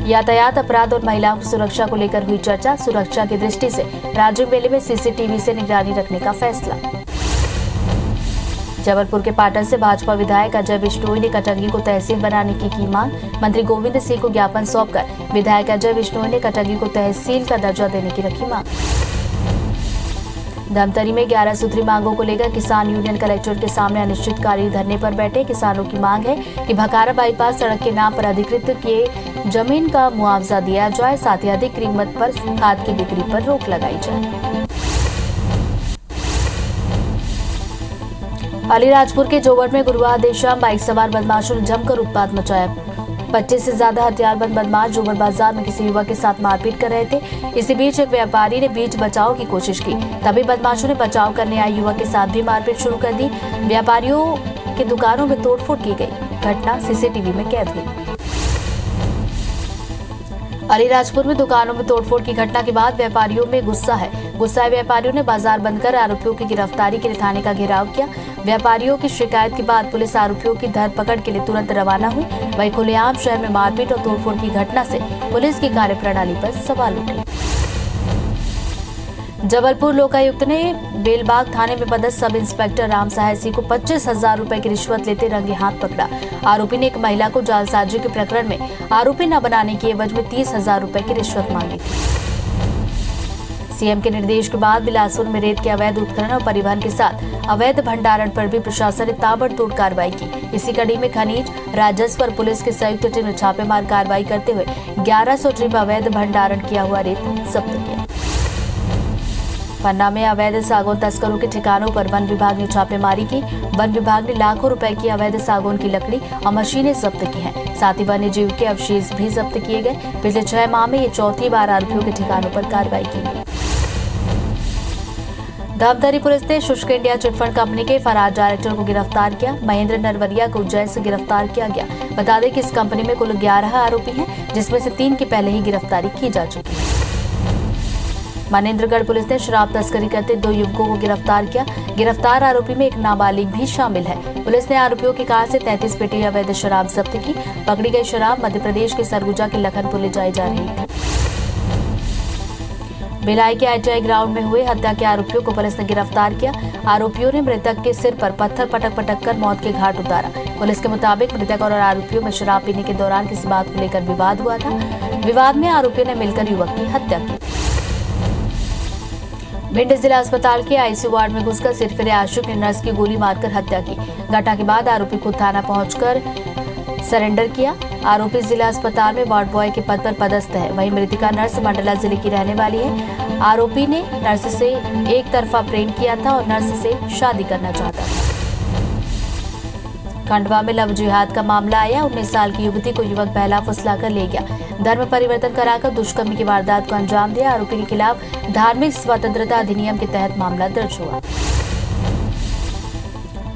यातायात अपराध और महिलाओं की सुरक्षा को लेकर हुई चर्चा। सुरक्षा की दृष्टि से राज्य मेले में सीसीटीवी से निगरानी रखने का फैसला। जबलपुर के पाटन से भाजपा विधायक अजय बिश्नोई ने कटंगी को तहसील बनाने की मांग। मंत्री गोविंद सिंह को ज्ञापन सौंपकर विधायक अजय बिश्नोई ने कटंगी को तहसील का दर्जा देने की रखी मांग। धमतरी में 11 सूत्री मांगों को लेकर किसान यूनियन कलेक्टर के सामने अनिश्चितकालीन धरने पर बैठे। किसानों की मांग है कि भखारा बाईपास सड़क के नाम पर अधिकृत किए जमीन का मुआवजा दिया जाए, साथ ही अधिक कीमत पर खाद की बिक्री पर रोक लगाई जाए। अलीराजपुर के जोवट में गुरुवार देर शाम बाइक सवार बदमाशों ने जमकर उत्पात मचाया। 25 से ज्यादा हथियारबंद बदमाश जोवट बाजार में किसी युवक के साथ मारपीट कर रहे थे। इसी बीच एक व्यापारी ने बीच बचाव की कोशिश की, तभी बदमाशों ने बचाव करने आए युवक के साथ भी मारपीट शुरू कर दी। व्यापारियों की दुकानों में तोड़फोड़ की गई। घटना सीसीटीवी में कैद हुई। अलीराजपुर में दुकानों में तोड़फोड़ की घटना के बाद व्यापारियों में गुस्साए व्यापारियों ने बाजार बंद कर आरोपियों की गिरफ्तारी के लिए थाने का घेराव किया। व्यापारियों की शिकायत के बाद पुलिस आरोपियों की धरपकड़ के लिए तुरंत रवाना हुई। वहीं खुलेआम शहर में मारपीट और तोड़फोड़ की घटना से पुलिस की कार्यप्रणाली पर सवाल उठे। जबलपुर लोकायुक्त ने बेलबाग थाने में पदस्थ सब इंस्पेक्टर राम सहाय सिंह को 25,000 रुपए की रिश्वत लेते रंगे हाथ पकड़ा। आरोपी ने एक महिला को जालसाजी के प्रकरण में आरोपी न बनाने की एवज में 30,000 रुपए की रिश्वत मांगी थी। सीएम के निर्देश के बाद बिलासपुर में रेत के अवैध उत्खनन और परिवहन के साथ अवैध भंडारण पर भी प्रशासन ने ताबड़तोड़ कार्रवाई की। इसी कड़ी में खनिज, राजस्व और पुलिस की संयुक्त टीम ने छापेमार कार्रवाई करते हुए 1100 ट्रिप अवैध भंडारण किया हुआ रेत जब्त किया। पन्ना में अवैध सागौन तस्करों के ठिकानों पर वन विभाग ने छापेमारी की। वन विभाग ने लाखों रुपए की अवैध सागौन की लकड़ी और मशीनें जब्त की हैं। साथ ही वन्य जीव के अवशेष भी जब्त किए गए। पिछले 6 माह में ये चौथी बार आरोपियों के ठिकानों पर कार्रवाई की गई। धमतरी पुलिस ने शुष्क इंडिया चिटफंड कंपनी के फरार डायरेक्टर को गिरफ्तार किया। महेंद्र नरवरिया को उज्जैन से गिरफ्तार किया गया। बता दें कि इस कंपनी में कुल 11 आरोपी हैं, जिसमें से 3 की पहले ही गिरफ्तारी की जा चुकी है। मनेंद्रगढ़ पुलिस ने शराब तस्करी करते 2 युवकों को गिरफ्तार किया। गिरफ्तार आरोपी में एक नाबालिग भी शामिल है। पुलिस ने आरोपियों की कार से 33 पेटी अवैध शराब जब्त की। पकड़ी गई शराब मध्य प्रदेश के सरगुजा के लखनपुर ले जाई जा रही थी। भिलाई के ITI ग्राउंड में हुए हत्या के आरोपियों को पुलिस ने गिरफ्तार किया। आरोपियों ने मृतक के सिर पर पत्थर पटक कर मौत के घाट उतारा। पुलिस के मुताबिक मृतक और आरोपियों में शराब पीने के दौरान किसी बात को लेकर विवाद हुआ था। विवाद में आरोपियों ने मिलकर युवक की हत्या की। भिंड जिला अस्पताल के ICU वार्ड में घुसकर सिरफिरे आशिक ने नर्स की गोली मारकर हत्या की। घटना के बाद आरोपी खुद थाना पहुंचकर सरेंडर किया। आरोपी जिला अस्पताल में वार्ड बॉय के पद पर पदस्थ है। वहीं मृतका नर्स मंडला जिले की रहने वाली है। आरोपी ने नर्स से एक तरफा प्रेम किया था और नर्स से शादी करना चाहता था। खंडवा में लव जिहाद का मामला आया। 19 साल की युवती को युवक बहला फुसलाकर ले गया। धर्म परिवर्तन कराकर दुष्कर्म की वारदात को अंजाम दिया। आरोपी के खिलाफ धार्मिक स्वतंत्रता अधिनियम के तहत मामला दर्ज हुआ।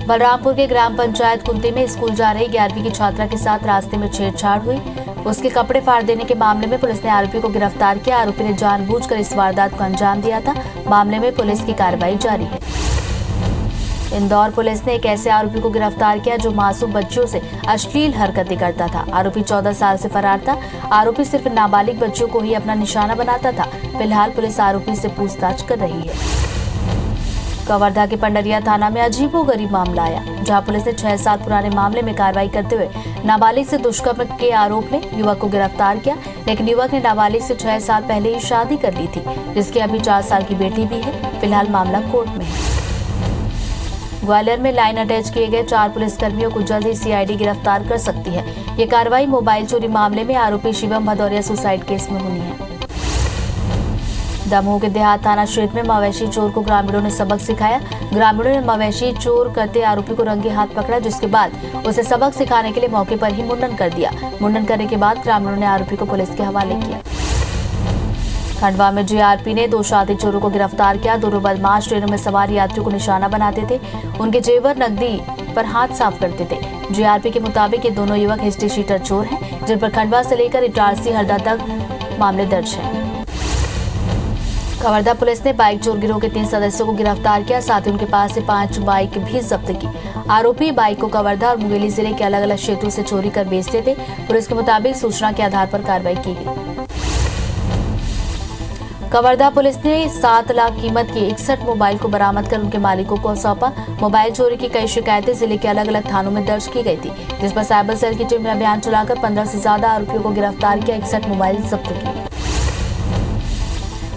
बलरामपुर के ग्राम पंचायत कुंती में स्कूल जा रही 11वीं की छात्रा के साथ रास्ते में छेड़छाड़ हुई। उसके कपड़े फाड़ देने के मामले में पुलिस ने आरोपी को गिरफ्तार किया। आरोपी ने जानबूझकर इस वारदात को अंजाम दिया था। मामले में पुलिस की कार्रवाई जारी है। इंदौर पुलिस ने एक ऐसे आरोपी को गिरफ्तार किया जो मासूम बच्चियों से अश्लील हरकतें करता था। आरोपी 14 साल से फरार था। आरोपी सिर्फ नाबालिग बच्चों को ही अपना निशाना बनाता था। फिलहाल पुलिस आरोपी से पूछताछ कर रही है। कवर्धा के पंडरिया थाना में अजीबोगरीब मामला आया, जहां पुलिस ने 6 साल पुराने मामले में कार्रवाई करते हुए नाबालिग से दुष्कर्म के आरोप में युवक को गिरफ्तार किया। लेकिन युवक ने नाबालिग से 6 साल पहले ही शादी कर ली थी, जिसकी अभी 4 साल की बेटी भी है। फिलहाल मामला कोर्ट में है। ग्वालियर में लाइन अटैच किए गए 4 पुलिसकर्मियों को जल्द ही सीआईडी गिरफ्तार कर सकती है। ये कार्रवाई मोबाइल चोरी मामले में आरोपी शिवम भदौरिया सुसाइड केस में होनी है। दमोह के देहात थाना क्षेत्र में मवेशी चोर को ग्रामीणों ने सबक सिखाया। ग्रामीणों ने मवेशी चोर करते आरोपी को रंगे हाथ पकड़ा, जिसके बाद उसे सबक सिखाने के लिए मौके पर ही मुंडन कर दिया। मुंडन करने के बाद ग्रामीणों ने आरोपी को पुलिस के हवाले किया। खंडवा में जीआरपी ने 2 शादी चोरों को गिरफ्तार किया। दोनों बदमाश ट्रेनों में सवार यात्रियों को निशाना बनाते थे, उनके जेवर नकदी पर हाथ साफ करते थे। जीआरपी के मुताबिक ये दोनों युवक हिस्ट्री शीटर चोर हैं, जिन पर खंडवा से लेकर इटारसी हरदा तक मामले दर्ज हैं। कवर्धा पुलिस ने बाइक चोर गिरोह के 3 सदस्यों को गिरफ्तार किया। साथ ही उनके पास से 5 बाइक भी जब्त की। आरोपी बाइक को कवर्धा और मुंगेली जिले के अलग अलग क्षेत्रों से चोरी कर बेचते थे। पुलिस के मुताबिक सूचना के आधार पर कार्रवाई की गई। कवर्धा पुलिस ने 7 लाख कीमत के 61 मोबाइल को बरामद कर उनके मालिकों को सौंपा। मोबाइल चोरी की कई शिकायतें जिले के अलग अलग थानों में दर्ज की गई थी, जिस पर साइबर सेल की टीम ने अभियान चलाकर 15 से ज्यादा आरोपियों को गिरफ्तार किया। 61 मोबाइल जब्त किए।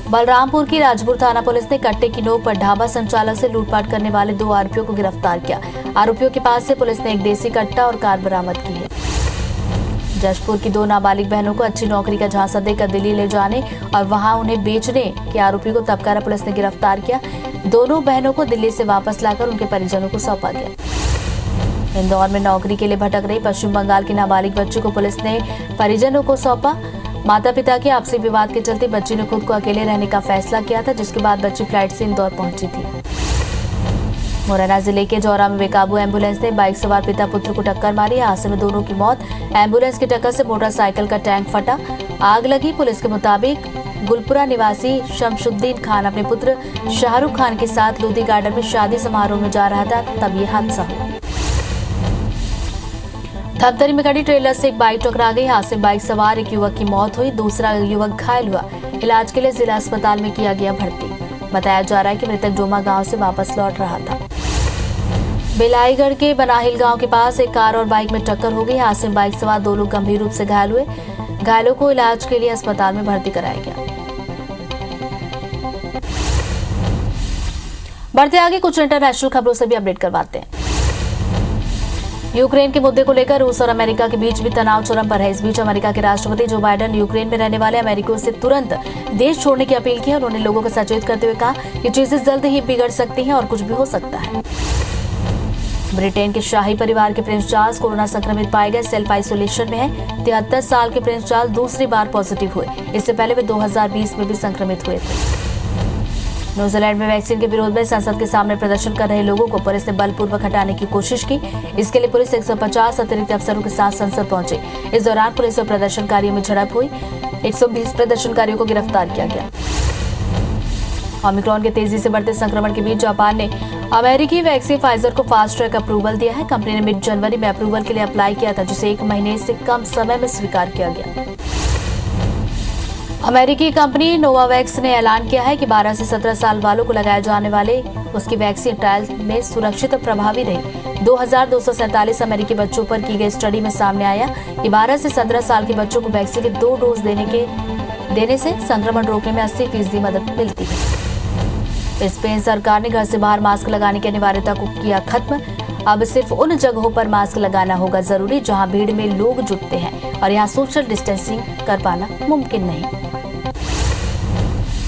बलरामपुर की राजपुर थाना पुलिस ने कट्टे की नोक पर ढाबा संचालक से लूटपाट करने वाले 2 आरोपियों को गिरफ्तार किया। आरोपियों के पास से पुलिस ने एक देसी कट्टा और कार बरामद की है। जशपुर की 2 नाबालिग बहनों को अच्छी नौकरी का झांसा देकर दिल्ली ले जाने और वहां उन्हें बेचने के आरोपी को तबकारा पुलिस ने गिरफ्तार किया। दोनों बहनों को दिल्ली से वापस लाकर उनके परिजनों को सौंपा गया। इंदौर में नौकरी के लिए भटक रही पश्चिम बंगाल की नाबालिग बच्ची को पुलिस ने परिजनों को सौंपा। माता पिता के आपसी विवाद के चलते बच्ची ने खुद को अकेले रहने का फैसला किया था, जिसके बाद बच्ची फ्लाइट से इंदौर पहुंची थी। मुरैना जिले के जौरा में बेकाबू एम्बुलेंस ने बाइक सवार पिता पुत्र को टक्कर मारी। हादसे में दोनों की मौत। एम्बुलेंस की टक्कर से मोटरसाइकिल का टैंक फटा, आग लगी। पुलिस के मुताबिक गुलपुरा निवासी शमशुद्दीन खान अपने पुत्र शाहरुख खान के साथ लोधी गार्डन में शादी समारोह में जा रहा था, तब ये हादसा हुआ। धमतरी में खड़ी ट्रेलर से एक बाइक टकरा गई। हादसे में बाइक सवार एक युवक की मौत हुई, दूसरा युवक घायल हुआ। इलाज के लिए जिला अस्पताल में किया गया भर्ती। बताया जा रहा है कि मृतक डोमा गांव से वापस लौट रहा था। बेलाईगढ़ के बनाहिल गांव के पास एक कार और बाइक में टक्कर हो गई। हादसे में बाइक सवार 2 लोग गंभीर रूप से घायल हुए। घायलों को इलाज के लिए अस्पताल में भर्ती कराया गया। बढ़ते आगे कुछ इंटरनेशनल खबरों से भी अपडेट करवाते हैं। यूक्रेन के मुद्दे को लेकर रूस और अमेरिका के बीच भी तनाव चरम पर है। इस बीच अमेरिका के राष्ट्रपति जो बाइडेन यूक्रेन में रहने वाले अमेरिकियों से तुरंत देश छोड़ने की अपील की है। उन्होंने लोगों को सचेत करते हुए कहा कि चीजें जल्द ही बिगड़ सकती हैं और कुछ भी हो सकता है। ब्रिटेन के शाही परिवार के प्रिंस चार्ल्स कोरोना संक्रमित पाए गए, सेल्फ आइसोलेशन में है। 73 साल के प्रिंस चार्ल्स दूसरी बार पॉजिटिव हुए। इससे पहले वे 2020 में भी संक्रमित हुए थे। न्यूजीलैंड में वैक्सीन के विरोध में संसद के सामने प्रदर्शन कर रहे लोगों को पुलिस ने बलपूर्वक हटाने की कोशिश की। इसके लिए पुलिस 150 अतिरिक्त अफसरों के साथ संसद पहुंचे। इस दौरान पुलिस और प्रदर्शनकारियों में झड़प हुई। 120 प्रदर्शनकारियों को गिरफ्तार किया गया। ओमिक्रॉन के तेजी से बढ़ते संक्रमण के बीच जापान ने अमेरिकी वैक्सीन फाइजर को फास्ट ट्रैक अप्रूवल दिया है। कंपनी ने मिड जनवरी में अप्रूवल के लिए अप्लाई किया था, जिसे 1 महीने से कम समय में स्वीकार किया गया। अमेरिकी कंपनी नोवावैक्स ने ऐलान किया है कि 12 से 17 साल वालों को लगाए जाने वाले उसकी वैक्सीन ट्रायल में सुरक्षित और प्रभावी रही। 2247 अमेरिकी बच्चों पर की गई स्टडी में सामने आया कि 12 से 17 साल के बच्चों को वैक्सीन के 2 डोज देने से संक्रमण रोकने में 80% मदद मिलती है। स्पेन सरकार ने घर से बाहर मास्क लगाने की अनिवार्यता को किया खत्म। अब सिर्फ उन जगहों पर मास्क लगाना होगा जरूरी जहां भीड़ में लोग जुटते हैं और यहां सोशल डिस्टेंसिंग कर पाना मुमकिन नहीं।